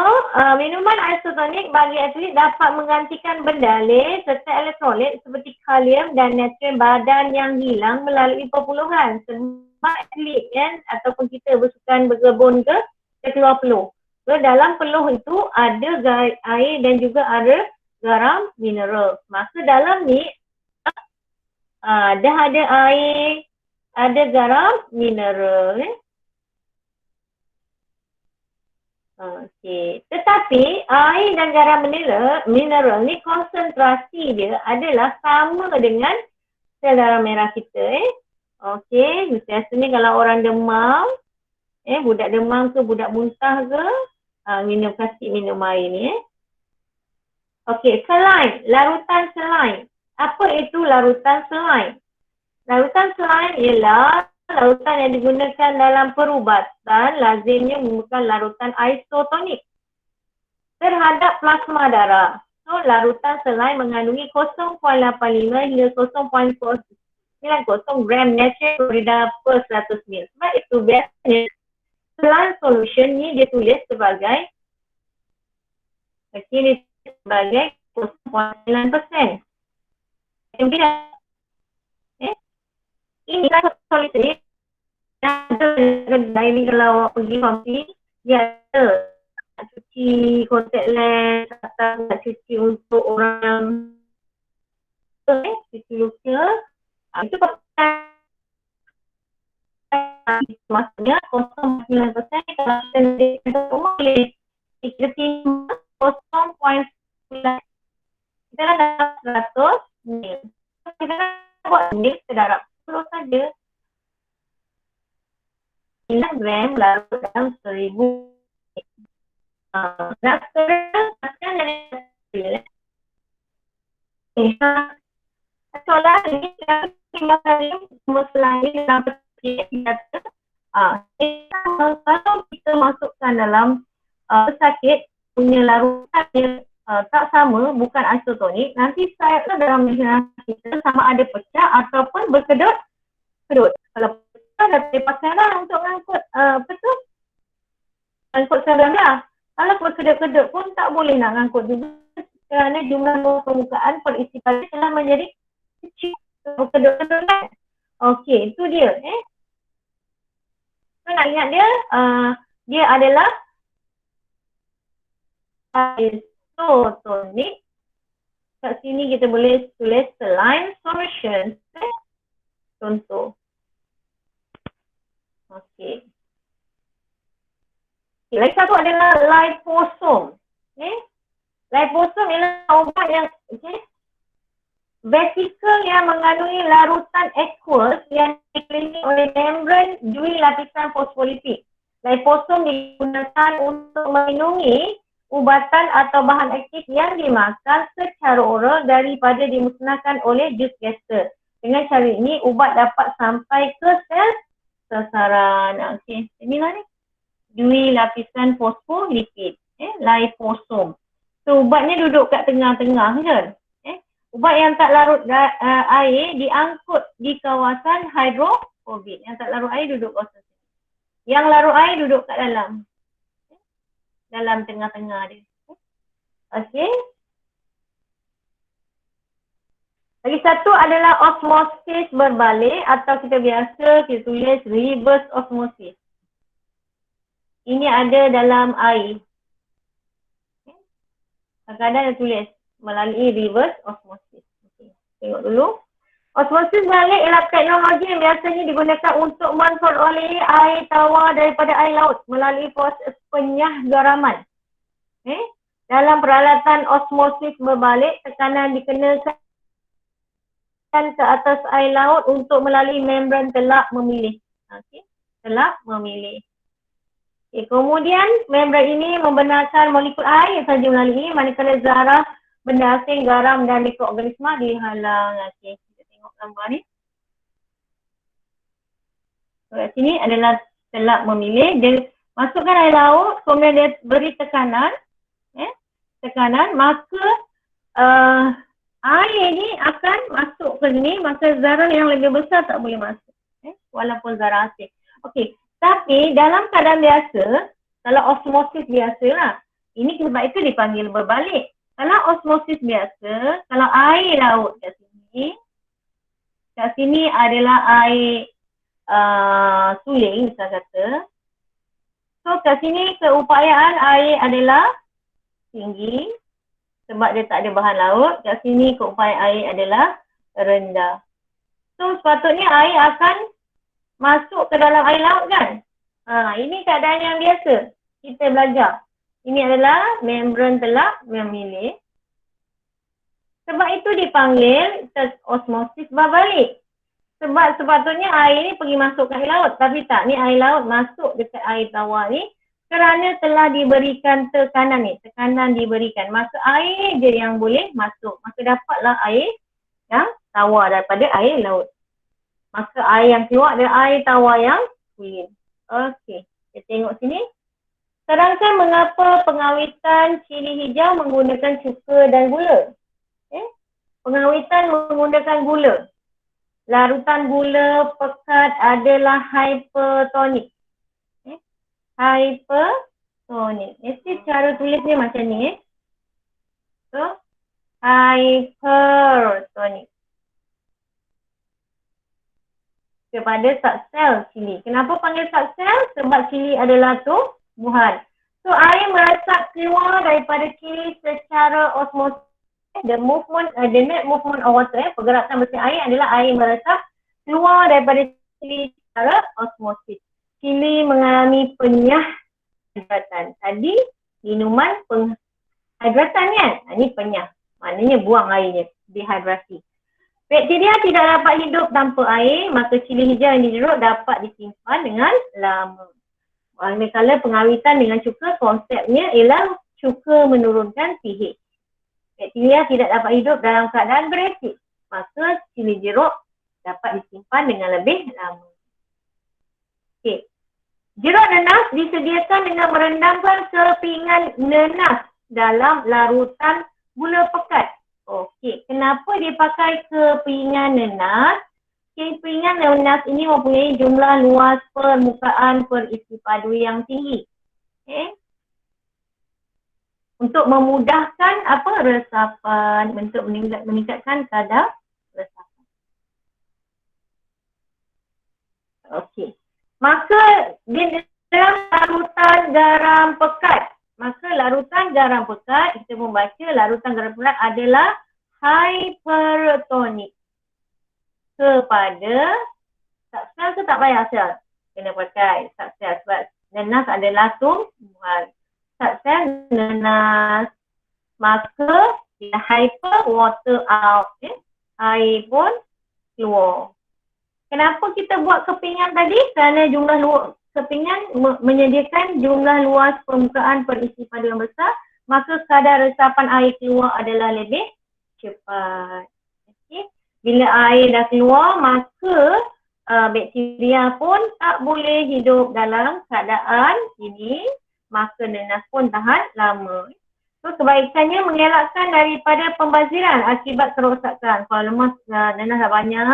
minuman isotonik bagi atlet dapat menggantikan bendaleh serta elektrolit seperti kalium dan natrium badan yang hilang melalui perpuluhan. Sebab atlet ataupun kita bersukan berkebun ke, kita keluar peluh. So, dalam peluh itu ada air dan juga ada garam mineral. Maka dalam ni Dah ada air, ada garam, mineral. Okey. Tetapi air dan garam mineral ni konsentrasi dia adalah sama dengan sel darah merah kita. Okey, biasanya kalau orang demam, budak demam ke budak muntah ke, kasih minum air ni. Okey, selain, larutan selain. Apa itu larutan selain? Larutan selain ialah larutan yang digunakan dalam perubatan, lazimnya merupakan larutan isotonik terhadap plasma darah. So, larutan selain mengandungi 0.85 hingga 0.90 gram natural klorida per 100 ml. Sebab itu biasanya selain solution ni dia tulis sebagai sebagai 0.9%. Mungkin ini lah solusi. Kedai ni kalau awak pergi famsi, dia ada nak cuci kontak lens atau nak cuci untuk orang cuci luka. Itu maksudnya 0.9% kalau kita nak boleh kita timbang 0.9. Kita dah dapat 100 mil. Kita dah buat mil, kita darab 10 saja. 9 gram larut dalam 1000. Nak sekarang dari mil. Soalan ni, semua selain dalam kata, kalau kita masukkan dalam pesakit punya larutan yang tak sama, bukan isotonik, nanti sel dalam makanan kita sama ada pecah ataupun berkedut-kedut. Kalau pecah dah terpakai dah untuk mengangkut mengangkut sel darah. Kalau berkedut-kedut pun tak boleh nak mengangkut juga kerana jumlah permukaan perisi pada telah menjadi kecil. Berkedut-kedut kan? Okey, itu dia. So nak ingat dia, dia adalah isotonik. Kat sini kita boleh tulis saline solution. Contoh. Okey. Lagi satu adalah liposome. Liposome ialah ubat yang vesikel yang mengandungi larutan aqueous yang dikelilingi oleh membran dui lapisan fosfolipid. Liposome digunakan untuk melindungi ubatan atau bahan aktif yang dimakan secara oral daripada dimusnahkan oleh jus gester. Dengan cara ini, ubat dapat sampai ke sel sasaran. Okey, inilah ni. Dui lapisan fosfolipid, liposome. So, ubatnya duduk kat tengah-tengah je. Ubat yang tak larut air diangkut di kawasan hidrofobik. Yang tak larut air duduk kawasan sini. Yang larut air duduk kat dalam. Dalam tengah-tengah dia. Okey. Lagi satu adalah osmosis berbalik atau kita biasa kita tulis reverse osmosis. Ini ada dalam air. Kadang-kadang dia tulis melalui reverse osmosis. Okay. Tengok dulu. Osmosis balik ialah teknologi yang biasanya digunakan untuk memperoleh air tawar daripada air laut melalui proses penyahgaraman. Dalam peralatan osmosis berbalik, tekanan dikenakan ke atas air laut untuk melalui membran telak memilih. Telak memilih. Kemudian membran ini membenarkan molekul air saja melalui manakala zarah, benda asing, garam dan mikroorganisma dihalang. Kita tengok gambar ni. Kat sini adalah telak memilih. Dia masukkan air laut, kemudian dia beri tekanan. Tekanan, maka air ni akan masuk ke sini, maka zarah yang lebih besar tak boleh masuk. Walaupun zarah asing. Okey. Tapi dalam keadaan biasa, kalau osmosis biasa lah, ini sebab itu dipanggil berbalik. Kalau osmosis biasa, kalau air laut kat sini adalah air suling, saya kata. So kat sini keupayaan air adalah tinggi sebab dia tak ada bahan laut. Kat sini keupayaan air adalah rendah. So sepatutnya air akan masuk ke dalam air laut kan? Ini keadaan yang biasa kita belajar. Ini adalah membran telah memilih. Sebab itu dipanggil osmosis berbalik. Sebab sepatutnya air ni pergi masuk ke air laut. Tapi tak, ni air laut masuk dekat air tawar ni kerana telah diberikan tekanan ni. Tekanan diberikan. Maka air je yang boleh masuk. Maka dapatlah air yang tawar daripada air laut. Maka air yang keluar adalah air tawar yang clean. Okey, kita tengok sini. Terangkan mengapa pengawitan cili hijau menggunakan cuka dan gula. Pengawitan menggunakan gula. Larutan gula pekat adalah hypertonik. Hypertonik. Mesti cara tulisnya macam ni. So, hypertonik. Kepada subsel cili. Kenapa panggil subsel? Sebab cili adalah tumbuhan. So, air meresap keluar daripada cili secara osmosis. The net movement of water, pergerakan bersih air adalah air meresap keluar daripada cili secara osmosis. Cili mengalami penyahratan. Tadi minuman penghidratan kan? Ini penyah. Maknanya buang airnya. Dehidrasi. Bakteria tidak dapat hidup tanpa air, maka cili hijau yang dijeruk dapat disimpan dengan lama. Manakala pengawitan dengan cuka, konsepnya ialah cuka menurunkan pH. Bakteria tidak dapat hidup dalam keadaan beresid, maka cili jeruk dapat disimpan dengan lebih lama. Okey. Jeruk nenas disediakan dengan merendamkan kepingan nenas dalam larutan gula pekat. Okey, kenapa dia pakai kepingan nenas? Kepingan nenas ini mempunyai jumlah luas permukaan perisi padu yang tinggi. Okey. Untuk memudahkan resapan, untuk meningkatkan kadar resapan. Okey. Maka di dalam larutan garam pekat. Maka larutan garam pekat, kita membaca larutan garam pekat adalah hypertonik. Kepada subsel tu tak payah sel. Kena pakai subsel sebab nenas adalah tumbuhan. Subsel nenas, maka bila hyper, water out, air pun keluar. Kenapa kita buat kepingan tadi? Kerana jumlah kepingan menyediakan jumlah luas permukaan perisi padu yang besar, maka kadar resapan air keluar adalah lebih cepat. Okay. Bila air dah keluar, maka bakteria pun tak boleh hidup dalam keadaan ini. Maka nenas pun tahan lama. So kebaikannya mengelakkan daripada pembaziran akibat kerosakan. Kalau lemas nenas dah banyak,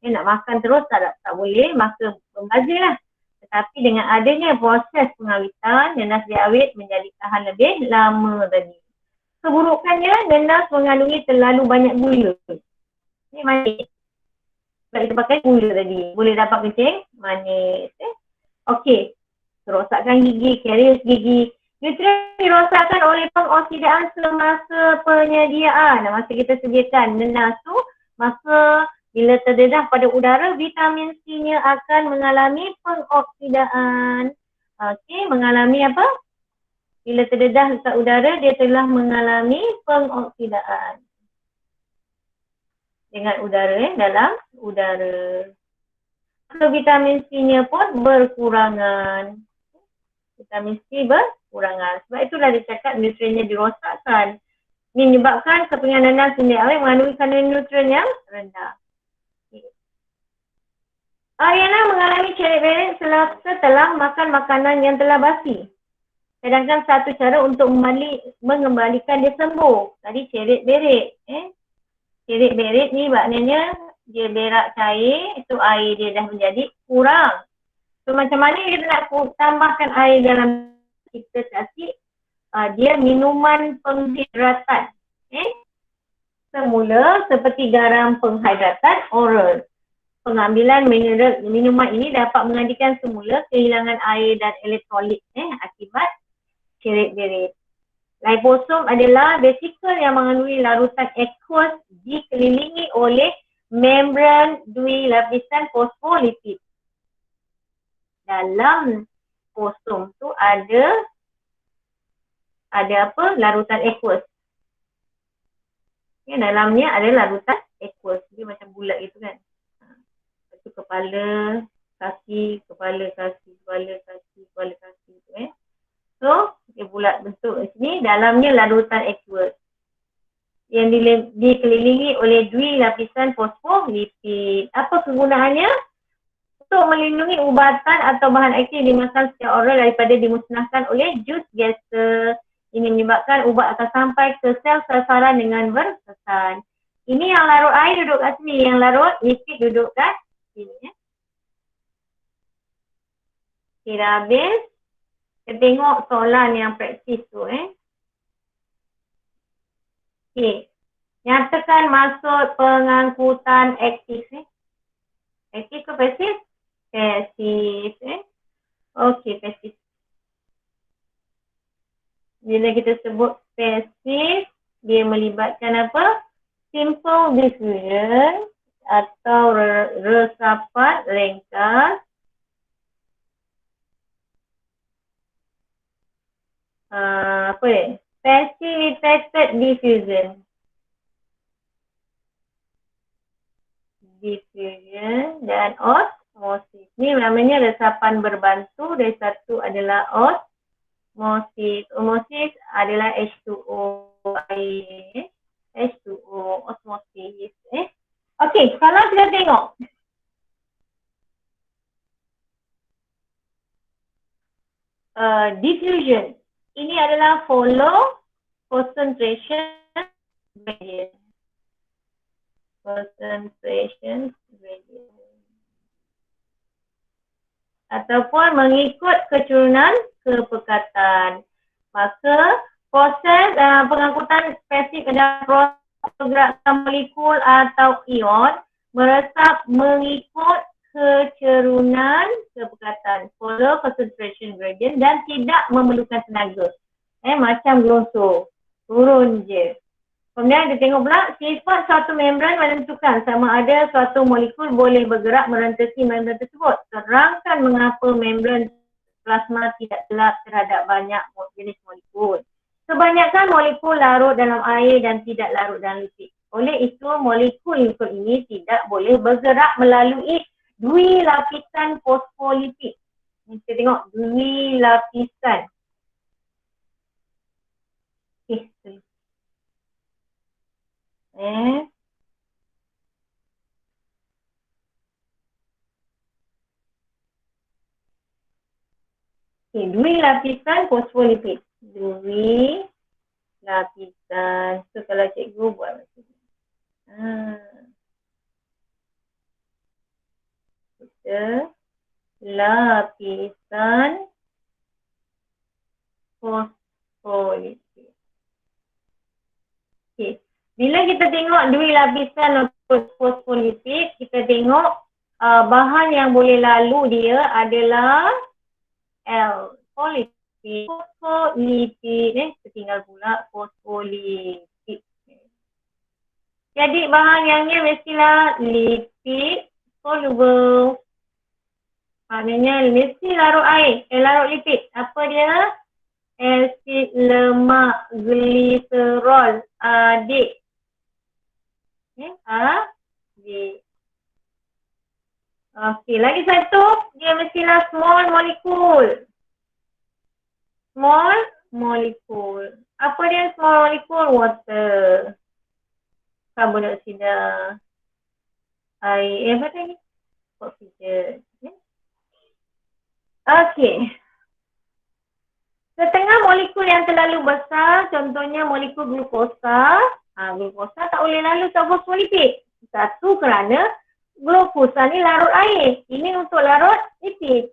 nak makan terus tak boleh, maka pembazirlah. Tetapi dengan adanya proses pengawitan, nenas diawet menjadi tahan lebih lama tadi. Keburukannya, nenas mengandungi terlalu banyak gula. Ini manis. Sebab kita pakai gula tadi. Boleh dapat kencing, manis. Okey. Kerosakan gigi, karies gigi. Nutrien dirosakkan oleh pengoksidaan semasa penyediaan. Masa kita sediakan nenas tu, maka bila terdedah pada udara, vitamin C-nya akan mengalami pengoksidaan. Okey, mengalami apa? Bila terdedah dekat udara, dia telah mengalami pengoksidaan. Dengan udara, dalam udara. So, vitamin C-nya pun berkurangan. Vitamin C berkurangan. Sebab itulah dia cakap nutriennya dirosakkan. Ini menyebabkan kepingan nenas sendiri awet mengandungi kandungan nutrien yang rendah. Ariana mengalami ceret-beret setelah makan makanan yang telah basi. Sedangkan satu cara untuk mengembalikan dia sembuh. Tadi ceret-beret. Ceret-beret ni maknanya dia berak cair, itu air dia dah menjadi kurang. So macam mana kita nak tambahkan air dalam kita kasih dia minuman penghidratan. Semula seperti garam penghidratan oral. Pengambilan minuman ini dapat menggantikan semula kehilangan air dan elektrolit akibat ceret-beret. Liposom adalah vesikel yang mengandungi larutan aqueous dikelilingi oleh membran dui lapisan fosfolipid. Dalam kosum tu ada apa? Larutan aqueous. Okay, dalamnya ada larutan aqueous. Dia macam bulat gitu kan. Itu kepala, kaki, kepala, kaki, kepala, kaki, kepala, kaki tu So, dia bulat bentuk di sini. Dalamnya larutan aqueous yang dikelilingi oleh dui lapisan fosfolipid. Apa kegunaannya? Untuk melindungi ubatan atau bahan aktif yang dimakan secara oral daripada dimusnahkan oleh jus gaser. Ini menyebabkan ubat akan sampai ke sel sasaran dengan berkesan. Ini yang larut air duduk kat sini, yang larut lipid duduk kat sini. Okay, dah habis. Kita tengok soalan yang praktis tu. Okay. Nyatakan maksud pengangkutan aktif. Aktif ke pasif? Pasif. Okey, pasif. Bila kita sebut pasif, dia melibatkan apa? Simple diffusion atau resapan ringkas. Apa ni? Facilitated diffusion. Diffusion dan osmosis. Ni namanya resapan berbantu. Dari satu adalah osmosis. Osmosis adalah H2O air. H2O, osmosis. Okey, kalau kita tengok. Diffusion. Ini adalah follow concentration gradient. Concentration gradient. Ataupun mengikut keturunan kepekatan. Maka proses pengangkutan pasif adalah proses pergerakan molekul atau ion meresap mengikut kecerunan kepekatan, follow concentration gradient dan tidak memerlukan tenaga. Macam glosor, turun je. Kemudian kita tengok pula sifat suatu membran menentukan sama ada suatu molekul boleh bergerak merentasi membran tersebut. Terangkan mengapa membran plasma tidak gelap terhadap banyak jenis molekul. Kebanyakan molekul larut dalam air dan tidak larut dalam lipid. Oleh itu, molekul-molekul ini tidak boleh bergerak melalui dui lapisan fosfolipid. Kita tengok dui lapisan. Dui lapisan fosfolipid. Dui lapisan. So kalau cikgu buat macam ni. Kita lapisan fosfolipid. Okay. Bila kita tengok dui lapisan fosfolipid, kita tengok bahan yang boleh lalu dia adalah L. Fosfolipid. Fosfolipid. Tertinggal pula fosfolipid. Jadi bahan yang ni mestilah lipid soluble. Maknanya mesti larut air. Larut lipid. Apa dia? Asid lemak gliserol. Adik. Adik. Okey, lagi satu. Dia mestilah small molecule. Small molecule. Apa dia small molecule? Water. Carbon dioksida. Air. Apa tadi? Oksigen. Okey. Setengah molekul yang terlalu besar, contohnya molekul glukosa. Glukosa tak boleh lalu ke fosfolipid. Satu kerana glukosa ni larut air. Ini untuk larut lipid.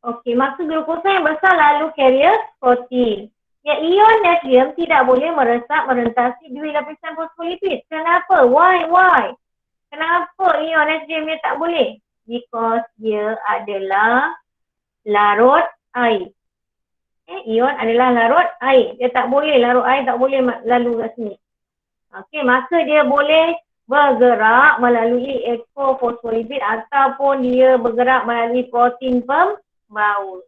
Okey, maka glukosa yang besar lalu carrier protein. Ion natrium tidak boleh meresap merentasi dui lapisan fosfolipid. Kenapa? Why? Kenapa ion natrium ni tak boleh? Because dia adalah larut air. Ion adalah larut air. Dia tak boleh larut air, tak boleh lalu kat sini. Okey, maka dia boleh bergerak melalui ekofosfolipid ataupun dia bergerak melalui protein pembawa.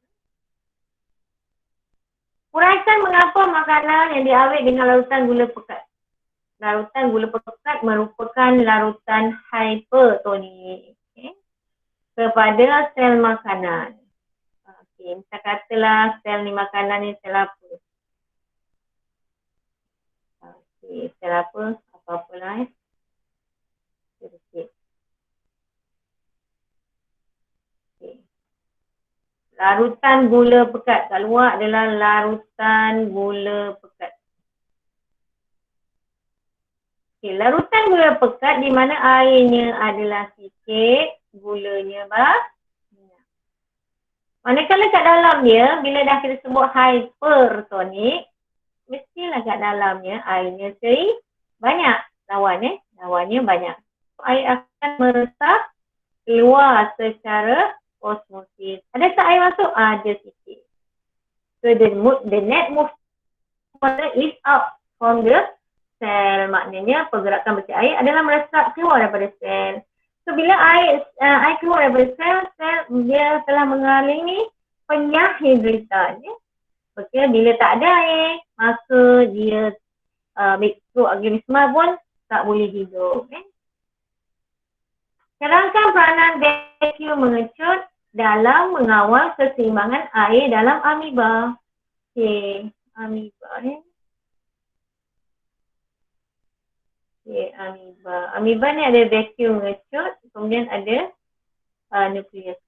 Uraikan mengapa makanan yang diawet dengan larutan gula pekat. Larutan gula pekat merupakan larutan hypertonik kepada sel makanan. Okey, misal katalah sel ni makanan ni sel apa? Okey, sel apa? Apa-apalah sedikit. Okay. Larutan gula pekat. Kat luar adalah larutan gula pekat. Okay, larutan gula pekat di mana airnya adalah sikit, gulanya banyak. Manakala kat dalam dia, bila dah kita sebut hypertonik, mestilah kat dalamnya airnya banyak. Lawannya banyak. Air akan meresap keluar secara osmosis. Ada tak air masuk? Ada sikit. So the net movement is out from the cell. Maknanya pergerakan bersih air adalah meresap keluar daripada sel. So bila air keluar daripada sel dia telah mengalami penyahidratan. Okay, bila tak ada air, maka dia mikroorganisma pun tak boleh hidup. Sedangkan peranan vacuum mengecut dalam mengawal keseimbangan air dalam amoeba. Okey, amoeba ni. Okey, amoeba. Amoeba ni ada vacuum mengecut, kemudian ada nukleus.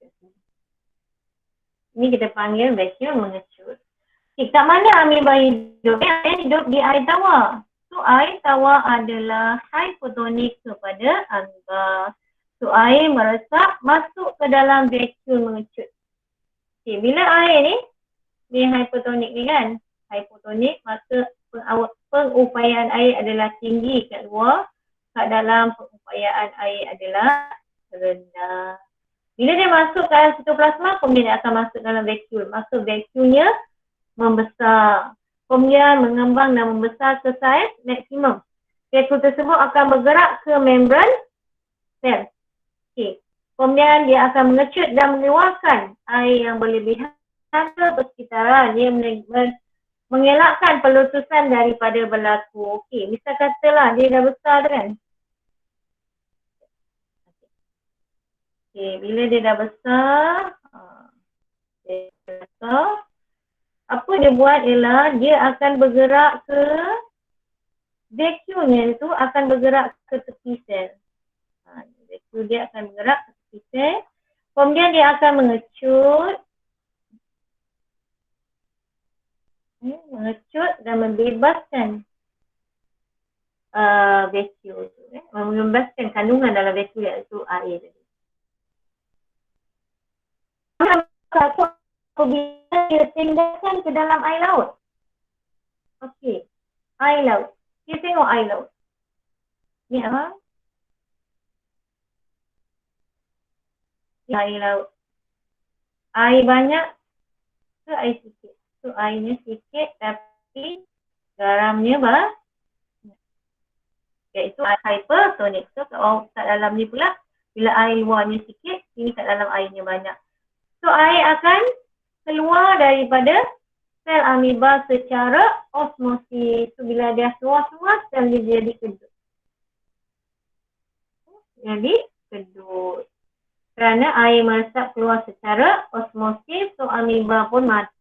Ini kita panggil vacuum mengecut. Okay, kat mana amoeba hidup? Dia hidup di air tawar. So, air tawar adalah hypotonik kepada amoeba. So, air meresap masuk ke dalam vacuum mengecut. Okay, bila air ni hypotonik ni kan, hypotonik, maka pengupayaan air adalah tinggi kat luar, kat dalam pengupayaan air adalah rendah. Bila dia masuk ke dalam sitoplasma, kemudian dia akan masuk dalam vacuum. Maka vacuumnya membesar. Kemudian mengembang dan membesar ke saiz maksimum. Vacuum tersebut akan bergerak ke membran sel. Okay. Kemudian dia akan mengecut dan mengeluarkan air yang berlebihan ke persekitaran. Dia mengelakkan pelutusan daripada berlaku. Okey, misal katalah dia dah besar tu kan. Okey, bila dia dah besar, apa dia buat ialah dia akan bergerak ke vacuumnya itu akan bergerak ke tepi sel. Vacuum dia akan bergerak ke tepi sel. Kemudian dia akan mengecut dan membebaskan vacuum tu, membebaskan kandungan dalam vacuum iaitu air tadi. Apabila dia tinggalkan ke dalam air laut. Okey, air laut. Kita tengok air laut. Ni apa? Air laut. Air banyak ke air sikit? So airnya sikit tapi garamnya banyak. Iaitu hypertonik. So kat dalam ni pula, bila air luarnya sikit, ini kat dalam airnya banyak. So air akan keluar daripada sel amoeba secara osmosis. So bila dia keluar-keluar, sel dia jadi kedut. Jadi kedut. Kerana air meresap keluar secara osmosis, so amoeba pun mati.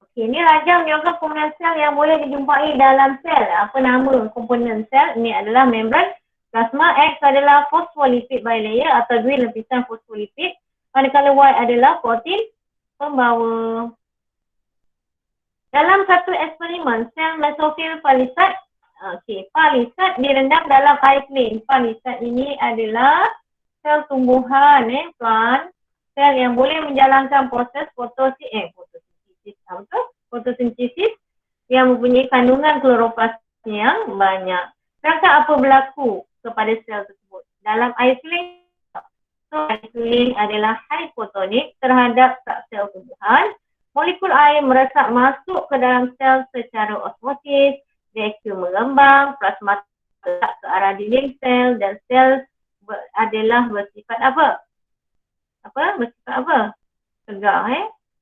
Okey, ni rajah menunjukkan komponen sel yang boleh dijumpai dalam sel. Apa nama komponen sel? Ini adalah membran plasma. X adalah fosfolipid bilayer atau dui lapisan fosfolipid. Manakala Y adalah protein pembawa. Dalam satu eksperimen, sel mesofil palisat, palisat direndam dalam air clean. Palisat ini adalah sel tumbuhan, plant, sel yang boleh menjalankan proses fotosintesis yang mempunyai kandungan kloroplas yang banyak. Sedangkan apa berlaku kepada sel tersebut? Dalam air clean, air clean adalah hypotonik terhadap sel tumbuhan. Molekul air meresap masuk ke dalam sel secara osmosis, vacuum mengembang, plasma ke arah dinding sel dan sel adalah bersifat apa? Bersifat apa? Tegar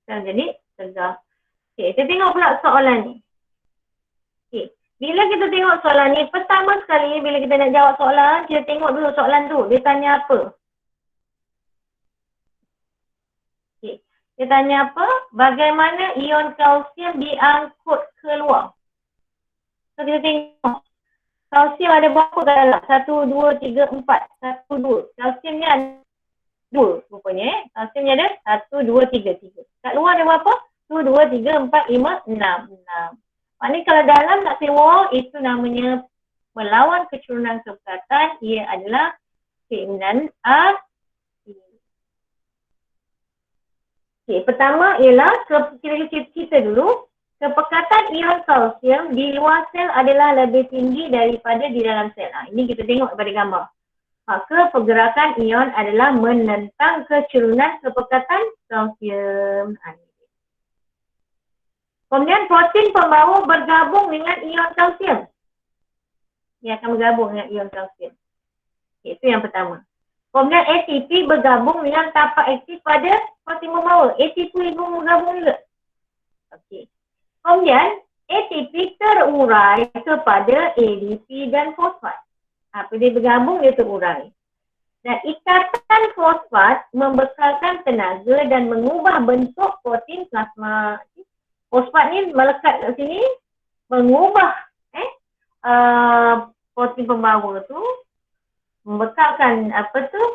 Sel jadi tegar. Okey, kita tengok pula soalan ni. Okey, bila kita tengok soalan ni, pertama sekali bila kita nak jawab soalan, kita tengok dulu soalan tu, dia tanya apa? Okey, dia tanya apa? Bagaimana ion kalsium diangkut keluar? So kita tengok kalsium ada berapa kat dalam? 1, 2, 3, 4. 1, 2. Kalsium ni ada 2 rupanya Kalsium ni ada 1, 2, 3. Kat luar ada berapa? 1, 2, 3, 4, 5, 6. Maknanya kalau dalam nak keluar, itu namanya melawan kecurunan kepekatan. Ia adalah keinginan asli. Okey, pertama ialah kita dulu. Kepekatan ion kalsium di luar sel adalah lebih tinggi daripada di dalam sel. Ini kita tengok pada gambar. Maka pergerakan ion adalah menentang kecurunan kepekatan kalsium. Kemudian protein pembawa bergabung dengan ion kalsium. Ia akan bergabung dengan ion kalsium. Okay, itu yang pertama. Kemudian ATP bergabung dengan tapak aktif pada protein pembawa. ATP pun bergabung juga. Okey. Kemudian ATP terurai kepada ADP dan fosfat. Apa dia bergabung, dia terurai. Dan ikatan fosfat membekalkan tenaga dan mengubah bentuk protein plasma. Fosfat ni melekat kat sini, mengubah protein pembawa tu, membekalkan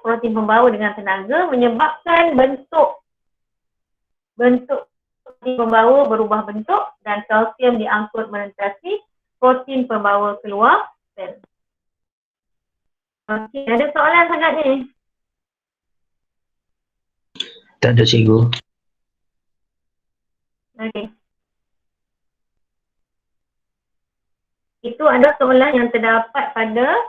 protein pembawa dengan tenaga, menyebabkan bentuk protein pembawa berubah bentuk dan kalsium diangkut melintasi protein pembawa keluar sel. Okey, ada soalan sangat ni? Tak ada cikgu. Okey. Itu ada soalan yang terdapat pada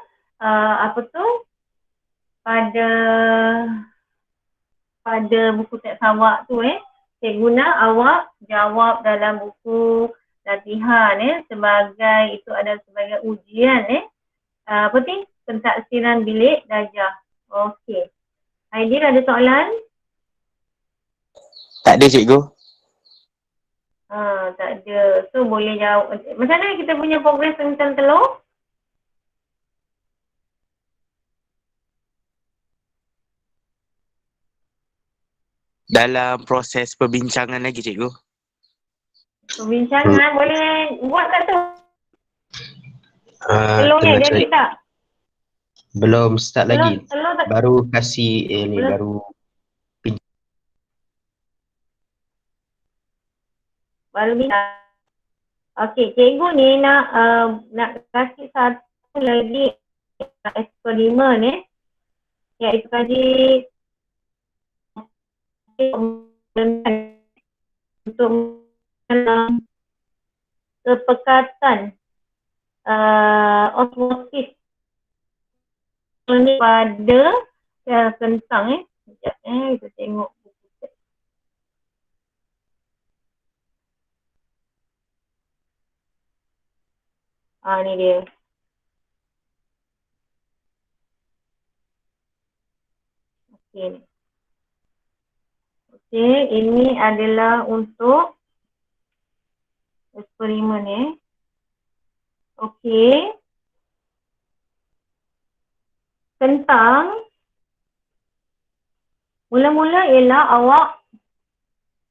pada buku teks awak tu Saya guna awak jawab dalam buku latihan sebagai itu adalah sebagai ujian pentaksiran bilik darjah. Okey. Aidil ada soalan? Tak ada cikgu. Tak ada. So boleh jawab. Macam mana kita punya progres tentang telur? Dalam proses perbincangan lagi cikgu. Perbincangan boleh buat kat tu. Telur ni dia ambil tak? Belum start lagi. Telur tak? Baru kasih ni baru bincang. Okey, cikgu ni nak kasih satu lagi eksperimen iaitu kaji untuk kepekatan osmosis ini pada kentang sekejap kita tengok. Ni dia. Okey. Okey, ini adalah untuk eksperimen Okey. Kentang mula-mula ialah awak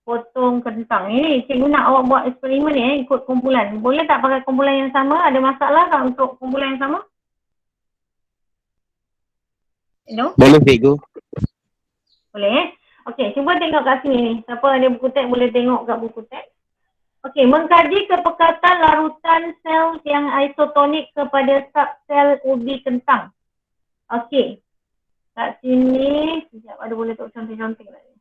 potong kentang. Ini cikgu nak awak buat eksperimen ikut kumpulan. Boleh tak pakai kumpulan yang sama? Ada masalah tak untuk kumpulan yang sama? Hello? Boleh cikgu. Boleh Okey, cuba tengok kat sini ni. Siapa ada buku teks boleh tengok kat buku teks. Okey, mengkaji kepekatan larutan sel yang isotonik kepada subsel ubi kentang. Okey. Kat sini, sekejap ada boleh tak cantik-cantik lagi.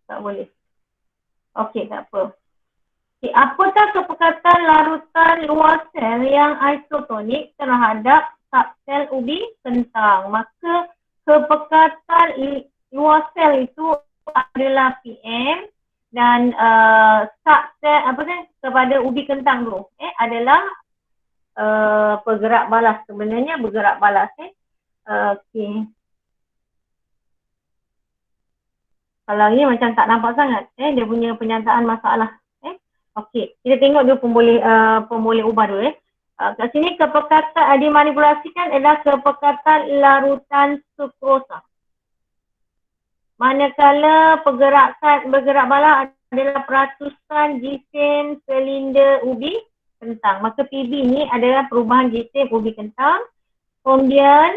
Tak boleh. Okey, tak apa. Okay, apakah kepekatan larutan luar sel yang isotonik terhadap subsel ubi kentang? Maka kepekatan luar sel itu adalah PM dan kepada ubi kentang tu adalah bergerak balas. Sebenarnya bergerak balas. Okey. Kalau ni macam tak nampak sangat dia punya penyataan masalah. Okey, kita tengok dulu pemboleh ubah dulu. Kat sini kepekatan dimanipulasikan adalah kepekatan larutan sukrosa. Manakala bergerak balah adalah peratusan jisim silinder ubi kentang. Maka PB ni adalah perubahan jisim ubi kentang. Kemudian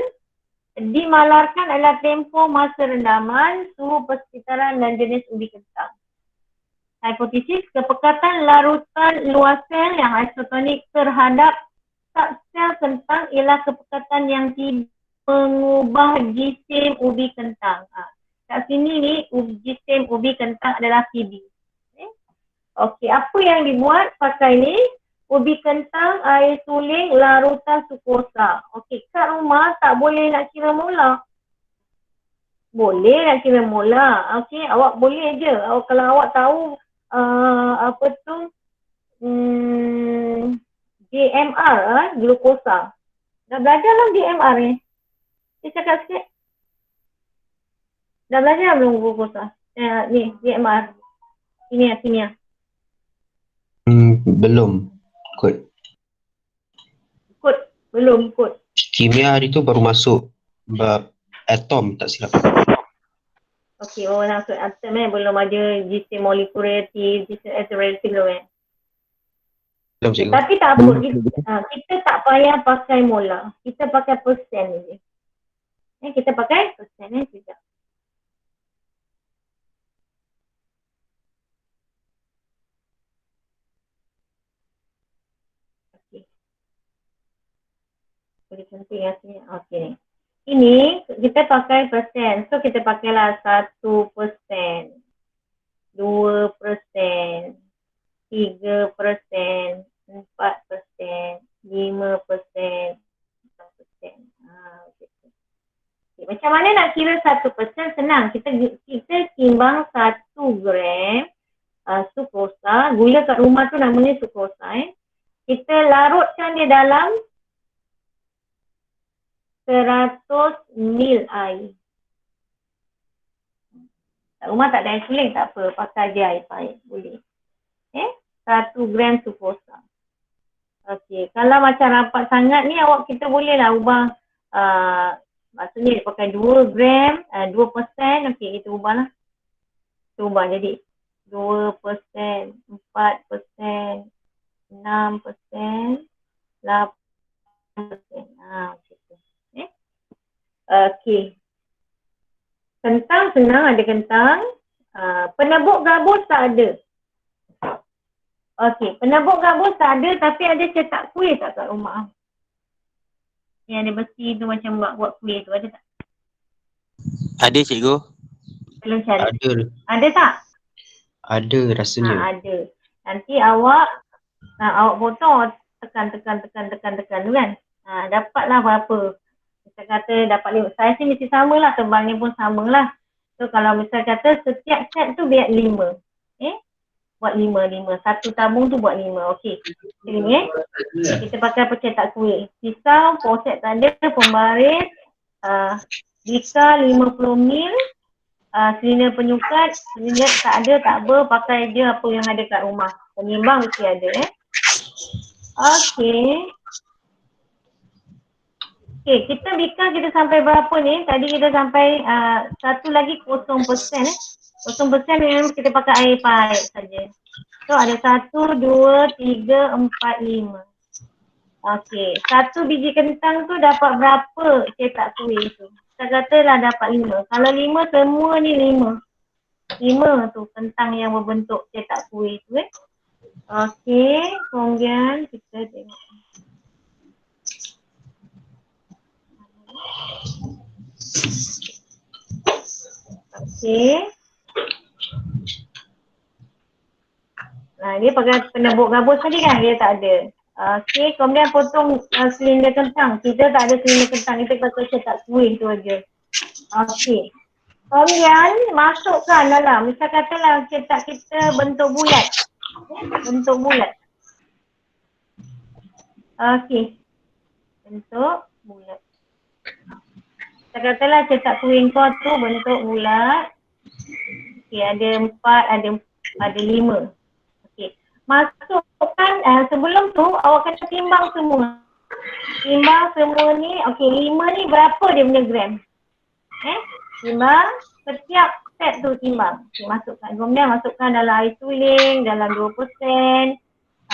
dimalarkan adalah tempoh masa rendaman, suhu persekitaran dan jenis ubi kentang. Hipotesis, kepekatan larutan luar sel yang isotonik terhadap subsel kentang ialah kepekatan yang tidak mengubah jisim ubi kentang. Kat sini ni jisim ubi kentang adalah PB. Okey, apa yang dibuat pakai ni? Ubi kentang, air suling, larutan sukrosa. Okey, kat rumah tak boleh nak kira molar. Boleh nak kira molar. Okey, awak boleh je. Kalau awak tahu DMR, glukosa. Dah belajar lah DMR ni? Saya cakap sikit. Dah belajar belum glukosa? Ni, DMR. Kimia. Belum. Kot. Belum. Kimia hari tu baru masuk bab atom tak silap. Okey, maksud atom belum ada jisim molekulatif, jisim relatif belum Belum cikgu. Tapi tak apa, kita tak payah pakai molar. Kita pakai persen je. Kita pakai persen sekejap. Okey. Boleh penting rasanya. Okey. Ini kita pakai persen. So kita pakailah 1%, 2%, 3%, 4%, 5%, 6%. Macam mana nak kira 1%? Senang. Kita timbang 1 gram sukrosa. Gula kat rumah tu namanya sukrosa. Kita larutkan dia dalam 100 ml air. Kat rumah tak ada air suling, tak apa. Pakai je air pahit. Boleh. 1 gram sukrosa. Okey. Kalau macam rapat sangat ni, kita boleh lah ubah. Maksudnya pakai 2 gram, 2%. Okey, kita ubah lah. Kita ubah jadi 2%, 4%, 6%, 8%. Macam tu. Okey. Kentang senang, ada kentang. Penebuk gabus tak ada. Okey, penebuk gabus tak ada tapi ada cetak kuih tak kat rumah? Yang ada besi tu macam buat kuih tu, ada tak? Ada cikgu. Belum cari. Ada. Ada tak? Ada rasanya. Ada. Nanti awak potong, tekan tu kan. Dapatlah berapa. Kita kata dapat 5. Saiz ni mesti samalah, tebalnya pun samalah. So kalau misal kata setiap set tu biar 5. Buat 5. Satu tabung tu buat 5. Okey. Ini kita pakai pencetak kuih. Pisau, poset tak ada, pembaris, bika 50 ml, silinder penyukat, silinder tak ada, tak apa, pakai je apa yang ada kat rumah. Penyimbang mesti ada. Okey. Okey, kita bika kita sampai berapa ni? Tadi kita sampai satu lagi 0%. 0% memang kita pakai air pahit saja. So ada 1, 2, 3, 4, 5. Okey, 1 biji kentang tu dapat berapa cetak kuih tu? Kita katalah dapat 5. Kalau 5, semua ni 5. 5 tu kentang yang berbentuk cetak kuih tu. Okey, kemudian kita tengok. Okey. Dia pakai penebuk gabus tadi kan, dia tak ada. Okey, kemudian potong silinder kentang. Kita tak ada silinder kentang, kita pakai cetak kuih tu aja. Okey. Kemudian masukkan dalam, misal katalah cetak kita bentuk bulat. Bentuk bulat. Okey. Bentuk bulat. Misal katalah cetak kuih kau tu bentuk bulat. Okey, ada 4, ada 5. Okey. Masukkan sebelum tu awak kena timbang semua. Timbang semua ni, okey 5 ni berapa dia punya gram? Timbang setiap set tu timbang. Okay, masukkan. Kemudian masukkan dalam air suling, dalam 2%.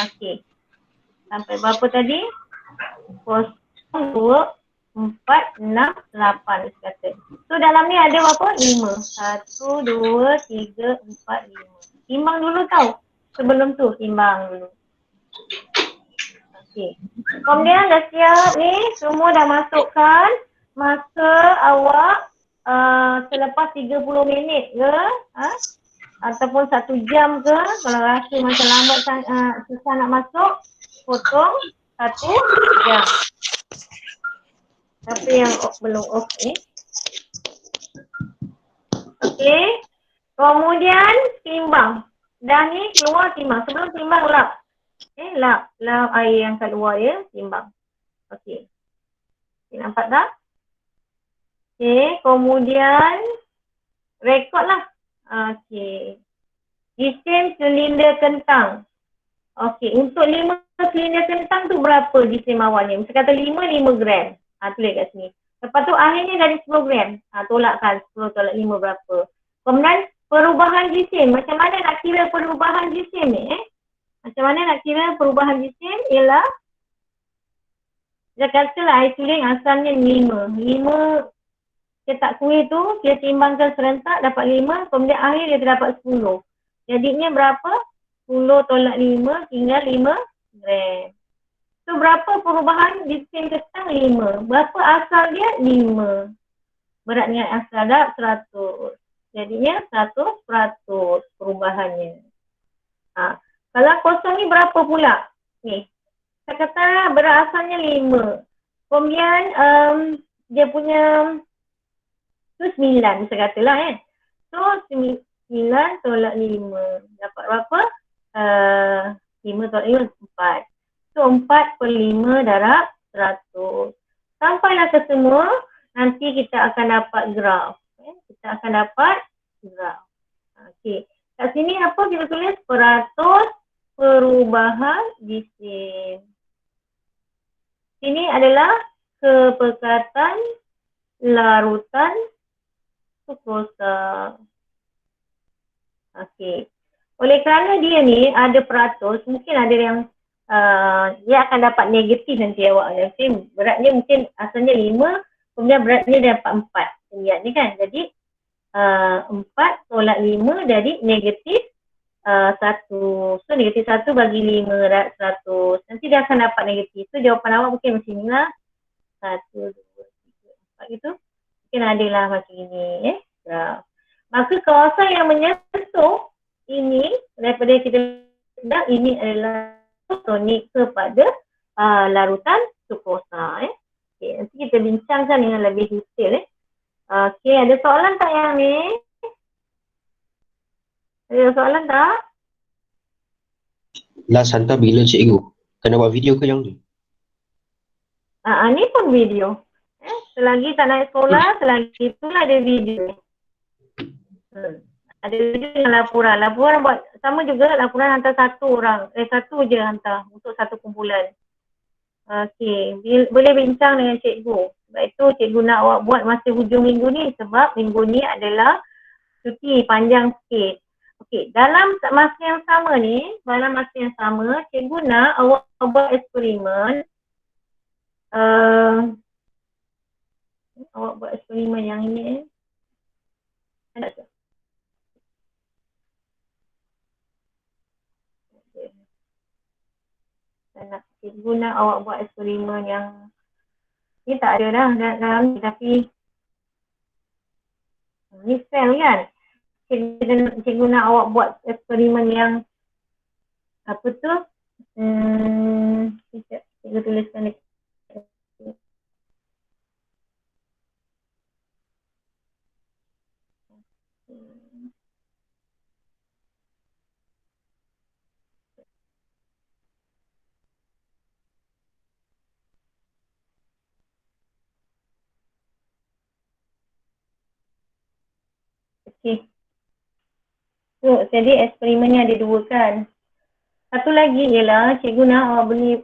Okey. Sampai berapa tadi? 0, 2, 4, 6, 8 kata. So dalam ni ada berapa? 5. 1, 2, 3, 4, 5. Timbang dulu tau. Sebelum tu timbang dulu. Okey. Kemudian dah siap ni, semua dah masukkan. Masa awak selepas 30 minit ke, ataupun 1 jam ke, kalau rasa macam lambat susah nak masuk, potong 1 jam. Tapi yang belum off ni. Okey. Kemudian timbang. Dah ni keluar timbang. Sebelum timbang lap. Lap air yang kat luar ya, timbang. Okey. Nampak tak? Okey, kemudian rekod lah. Okey. Jisim silinder kentang. Okey, untuk 5 silinder kentang tu berapa jisim awalnya? Misal kata 5 gram. Tulis kat sini. Lepas tu akhirnya dari 10 gram. Tolakkan 10 tolak 5 berapa. Kemudian perubahan jisim. Macam mana nak kira perubahan jisim ni? Macam mana nak kira perubahan jisim? Ialah dia katalah air suling asalnya 5. 5 cetak kuih tu dia timbangkan serentak dapat 5, kemudian akhir dia terdapat 10. Jadinya berapa? 10 tolak 5 tinggal 5 gram. So berapa perubahan jisim kentang? 5. Berapa asal dia? 5. Beratnya asal dah 100. Jadinya 100% perubahannya. Kalau kosong ni berapa pula? Ni. Saya kata berat asalnya 5. Kemudian dia punya tu 9 bisa katalah kan. So 9 tolak 5. Dapat berapa? 5 tolak 5, 4. So 4/5 darab 100. Sampailah ke semua, nanti kita akan dapat graf. Kita akan dapat graf. Okey. Kat sini apa kita tulis? Peratus perubahan jisim. Ini adalah kepekatan larutan sukrosa. Okey. Oleh kerana dia ni ada peratus, mungkin ada yang dia akan dapat negatif nanti awak. Okay. Beratnya mungkin asalnya 5, kemudian beratnya dapat 4. Lihat ni kan. Jadi 4 tolak 5 jadi negatif 1. So negatif 1 bagi 5 darab 100. Nanti dia akan dapat negatif. So jawapan awak mungkin macam inilah. 1, 2, 3, 4 gitu. Mungkin adalah macam ini. Maka kawasan yang menyentuh ini daripada kita sedang ini adalah tonik kepada larutan sukrosa. Okay, nanti kita bincangkan dengan lebih detail. Okay, ada soalan tak yang ni? Ada soalan tak? Last hantar bila cikgu? Kena buat video ke yang ni? Ni pun video. Selagi tak naik sekolah, selagi itulah ada video. Ada video dengan laporan. Laporan buat sama juga, laporan hantar satu orang. Satu je hantar untuk satu kumpulan. Okey, boleh bincang dengan cikgu. Sebab itu cikgu nak awak buat masa hujung minggu ni sebab minggu ni adalah cuti panjang sikit. Okey, dalam masa yang sama ni, cikgu nak awak buat eksperimen. Awak buat eksperimen yang ini. Ada tak? Nak cikgu nak awak buat eksperimen yang ni tak ada dah dalam ni, tapi ni sel kan. Cikgu nak awak buat eksperimen yang apa tu? Cikgu tuliskan ni. Okey. So, jadi eksperimennya ada dua kan. Satu lagi ialah cikgu nak awak beli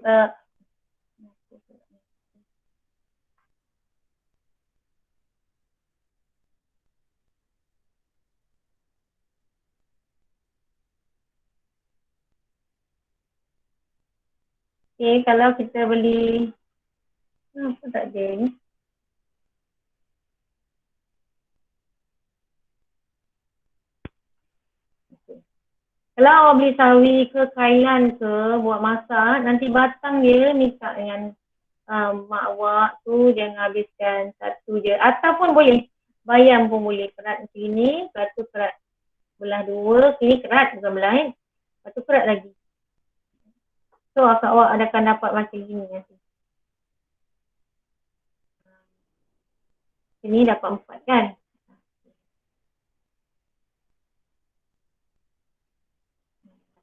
kalau kita beli apa tak ada ni. Kalau awak beli sawi ke kailan ke buat masak, nanti batang dia minta dengan mak awak tu jangan habiskan satu je. Ataupun boleh, bayam pun boleh. Kerat sini, lepas tu kerat belah dua, sini kerat bukan belah lepas tu kerat lagi. So awak akan dapat macam gini nanti. Sini dapat 4 kan.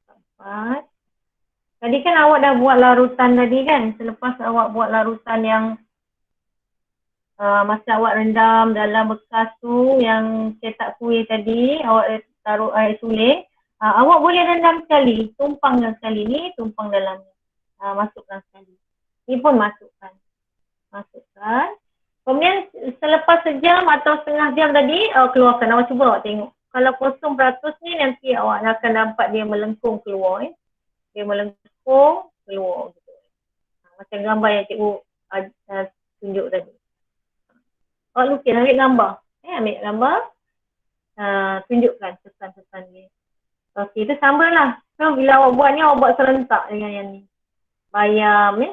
Dapat 4. Tadi kan awak dah buat larutan tadi kan. Selepas awak buat larutan yang masa awak rendam dalam bekas tu yang cetak kuih tadi, awak taruh air suling, awak boleh rendam sekali, tumpangkan sekali ni, tumpang dalam ni. Masukkan sekali. Ni pun masukkan. Kemudian selepas sejam atau setengah jam tadi, keluarkan. Awak cuba awak tengok. Kalau 0% ni nanti awak akan nampak dia melengkung keluar. Dia melengkung keluar. Gitu. Macam gambar yang cikgu tunjuk tadi. Awak lukis, ambil gambar. Ambil gambar. Tunjukkan kesan-kesan dia. Okey, itu sama lah. So, bila awak buat ni, awak buat serentak dengan yang ni. Bayam,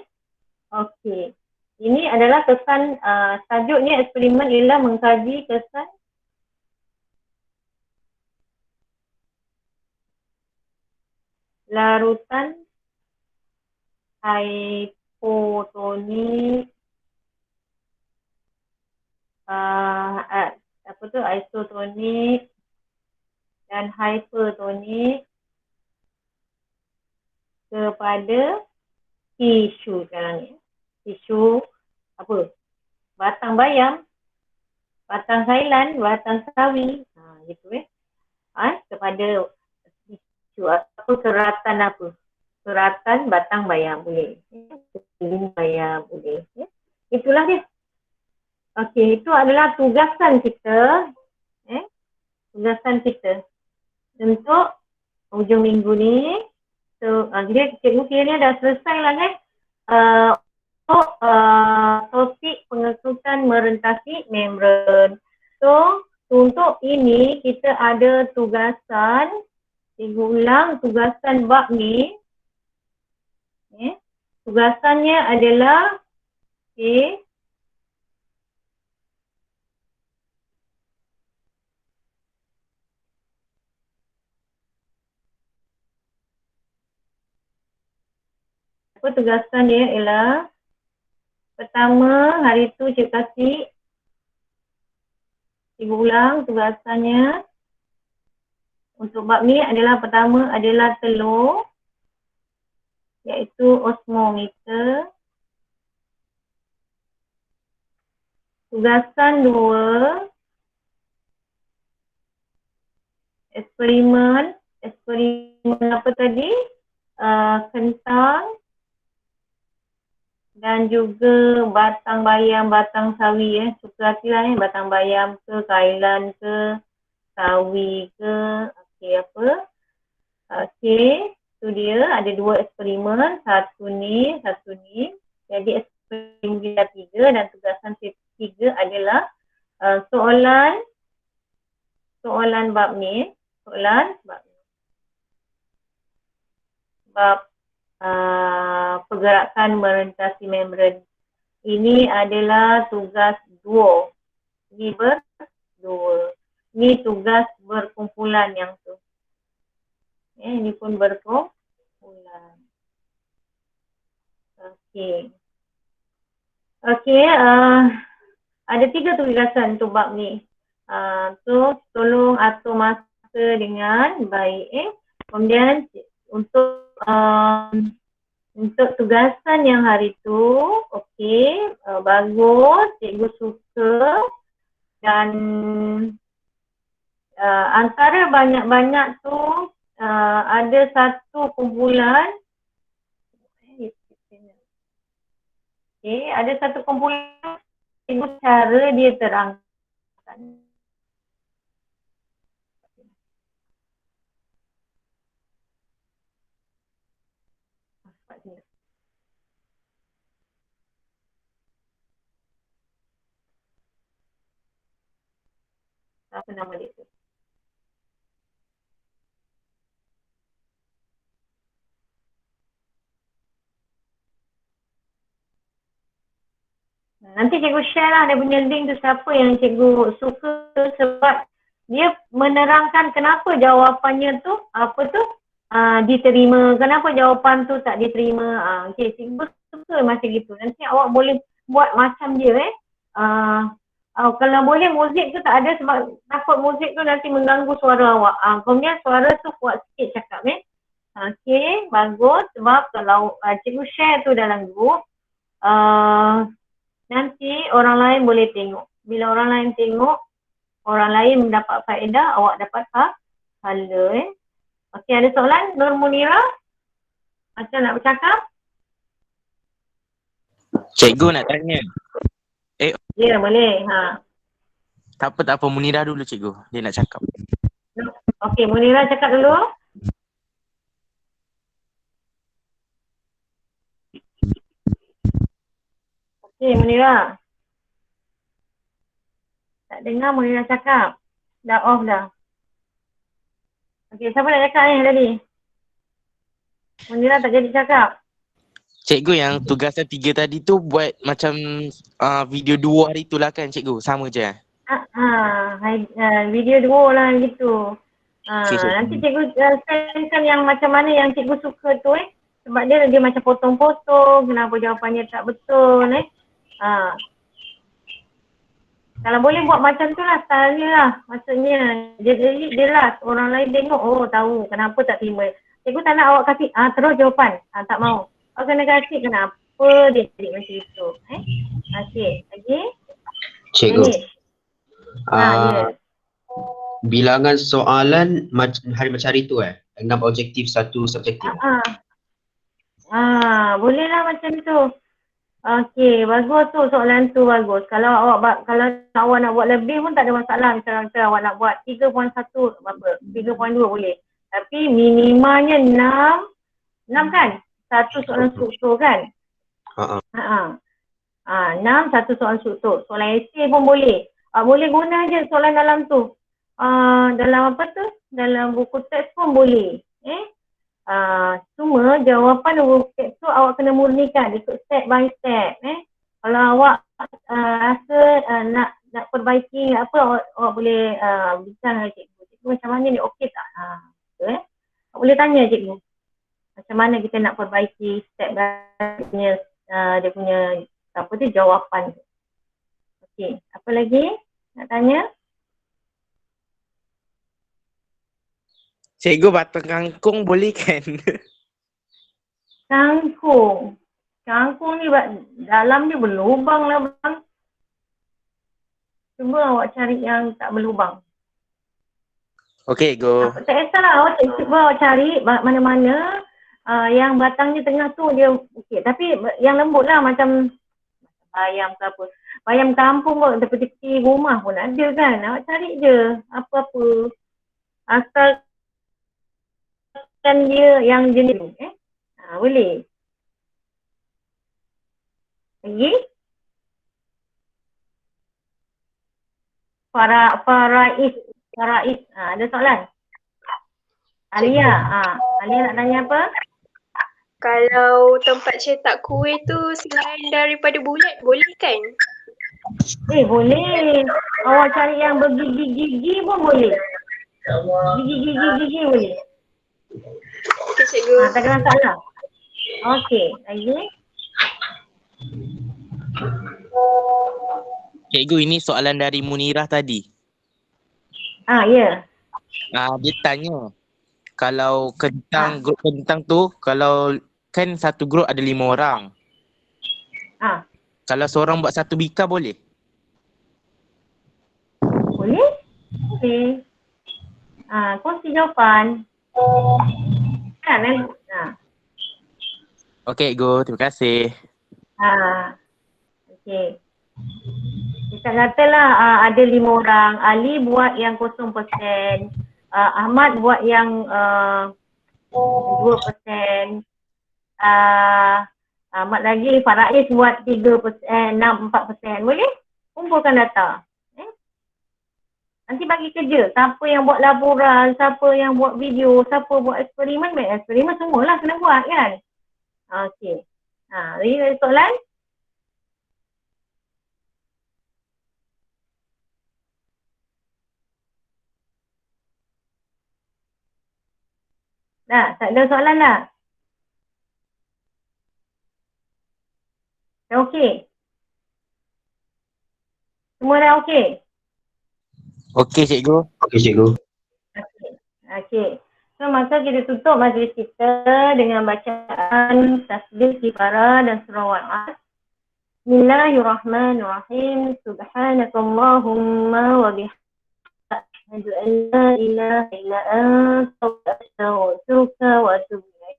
Okey. Ini adalah kesan, tajuknya eksperimen ialah mengkaji kesan larutan hipotonik isotonik dan hipertonik kepada tisu sekarang ni. Tisu apa? Batang bayam, batang kailan, batang sawi. Gitu kepada tisu apa, seratan apa? Seratan batang bayam boleh. Bayam boleh. Itulah dia. Okey, itu adalah tugasan kita. Tugasan kita untuk hujung minggu ni. So, dia cikgu kira dah selesai lah kan. Untuk topik pengekutan merentasi membran. So, untuk ini kita ada tugasan. Cikgu ulang tugasan bab ni. Tugasannya adalah tugasan dia ialah pertama hari tu cikgu kasih, cikgu ulang tugasannya untuk bab ni adalah pertama adalah telur iaitu osmometer. Tugasan 2 eksperimen apa tadi? Kentang dan juga batang bayam, batang sawi suka hatilah batang bayam ke, kailan ke, sawi ke, apa. Tu dia ada 2 eksperimen, satu ni. Jadi eksperimen 3 dan tugasan 3 adalah soalan bab ni, bab pergerakan merentasi membran. Ini adalah tugas 2. Ini berdua. Ini tugas berkumpulan yang tu. Ini pun berkumpulan. Okey, ada 3 tugasan untuk bab ni. So tolong atur masa dengan baik. Kemudian untuk tugasan yang hari tu, okey, bagus, cikgu suka. Dan antara banyak-banyak tu ada satu kumpulan, ada satu kumpulan cikgu cara dia terangkan. Apa nama dia tu? Nanti cikgu share lah dia punya link tu siapa yang cikgu suka sebab dia menerangkan kenapa jawapannya tu diterima, kenapa jawapan tu tak diterima. Okey, cikgu suka macam gitu. Nanti awak boleh buat macam dia kalau boleh muzik tu tak ada sebab takut muzik tu nanti mengganggu suara awak. Kemudian suara tu kuat sikit cakap Okey, bagus sebab kalau cikgu share tu dalam group nanti orang lain boleh tengok. Bila orang lain tengok, orang lain mendapat faedah, awak dapat pahala. Okey, ada soalan? Nur Munira? Macam nak bercakap? Cikgu nak tanya. Ya, boleh. Tak apa. Munirah dulu cikgu. Dia nak cakap. Okey, Munira cakap dulu. Okey, Munira. Tak dengar Munira cakap. Dah off dah. Okey, siapa nak cakap ni tadi? Munira tak jadi cakap. Cikgu yang tugasan 3 tadi tu buat macam video 2 hari tu lah kan cikgu? Sama je? Video 2 lah gitu. Okay, Nanti cikgu sendkan yang macam mana yang cikgu suka tu sebab dia macam potong-potong, kenapa jawapannya tak betul Kalau boleh buat macam tu lah, style dia lah. Maksudnya dia lah, orang lain tengok, tahu kenapa tak terima. Cikgu tak nak awak kasih terus jawapan, tak mau. Awak kena kasih kenapa dia jadi macam itu. Okey, lagi? Cikgu. Ya. Bilangan soalan hari macam hari tu 6 objektif, 1 subjektif. Boleh lah macam tu. Okey, bagus tu soalan tu bagus. Kalau awak nak buat lebih pun tak ada masalah. Misalnya awak nak buat 3.1 apa, 3.2 boleh. Tapi minimalnya 6 kan? Satu soalan struktur kan? 6 satu soalan struktur. Soalan esei pun boleh. Boleh guna je soalan dalam tu. Dalam apa tu? Dalam buku teks pun boleh. Cuma jawapan buku teks tu awak kena murnikan, ikut step by step. Kalau awak rasa nak perbaiki apa, awak boleh bincang dengan cikgu. Cikgu macam mana ni, okey tak? Awak boleh tanya cikgu. Macam mana kita nak perbaiki step dia punya apa tu jawapan tu. Okey, apa lagi nak tanya? Cikgu, batang kangkung boleh kan? Kangkung ni dalam dia berlubang lah bang. Cuba awak cari yang tak berlubang. Okey, go. Tak kisahlah, cuba awak cari mana-mana yang batangnya tengah tu dia okey. Tapi yang lembut lah macam bayam ke apa. Bayam kampung pun tepi-tepi rumah pun ada kan. Awak cari je apa-apa. Asal kan dia yang jenis boleh. Lagi? Faraiz. Ada soalan? Alia. Alia nak tanya apa? Kalau tempat cetak kuih tu selain daripada bulat, boleh kan? Boleh. Awak cari yang bergigi-gigi pun boleh. Gigi boleh. Okey cikgu. Tak ada masalah. Okey, lagi? Cikgu, ini soalan dari Munirah tadi. Ya. Dia tanya kalau grup kentang tu, kalau kan satu grup ada 5 orang. Kalau seorang buat satu bika boleh? Boleh? Boleh. Kongsi jawapan. Kan? Okey, Go. Terima kasih. Okey. Kita katalah ada 5 orang. Ali buat yang 0%. Ahmad buat yang 2%. Ahmad lagi, Faraiz buat 3%, 4%. Boleh? Kumpulkan data. Nanti bagi kerja. Siapa yang buat laporan, siapa yang buat video, siapa buat eksperimen, eksperimen semualah kena buat kan? Okey. Jadi ada soalan? Tak ada soalan tak? Dah okey? Semua dah okey? Okey, Cikgu. Okey cikgu. Okey. So maka kita tutup majlis kita dengan bacaan tasbih kifara dan surah Al-As. Bismillahirrahmanirrahim. Subhanakallahumma wa bihamdika asyhadu an la ilaha illa anta astaghfiruka wa atubu ilaik.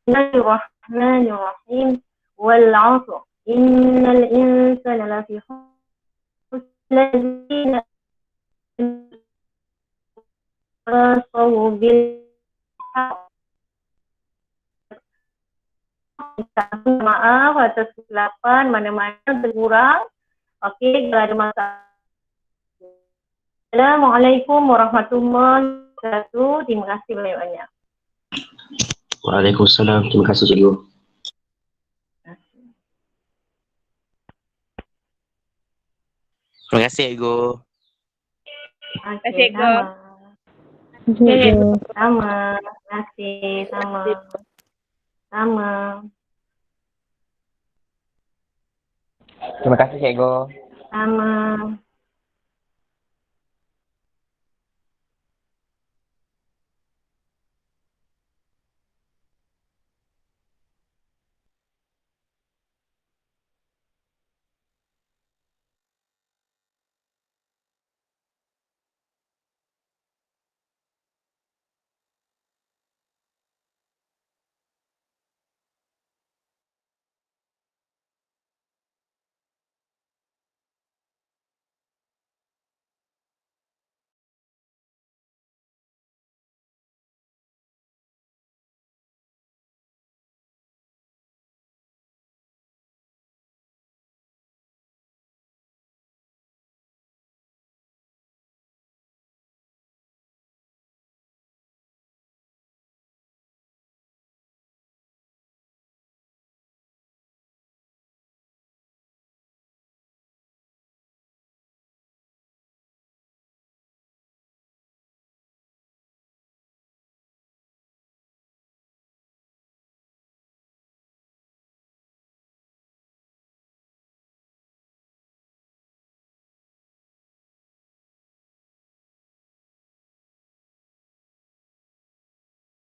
Bismillahirrahmanirrahim. Wal 'asr. Innal insana lafi khusr. Maaf atas kesilapan mana-mana terkurang. Okey, kalau ada masalah. Assalamualaikum warahmatullahi wabarakatuh. Terima kasih banyak-banyak. Waalaikumsalam. Terima kasih cikgu. Terima kasih, Cikgu. Terima kasih, Go. Sama. Terima kasih. Sama. Sama. Terima kasih, Cikgu. Sama.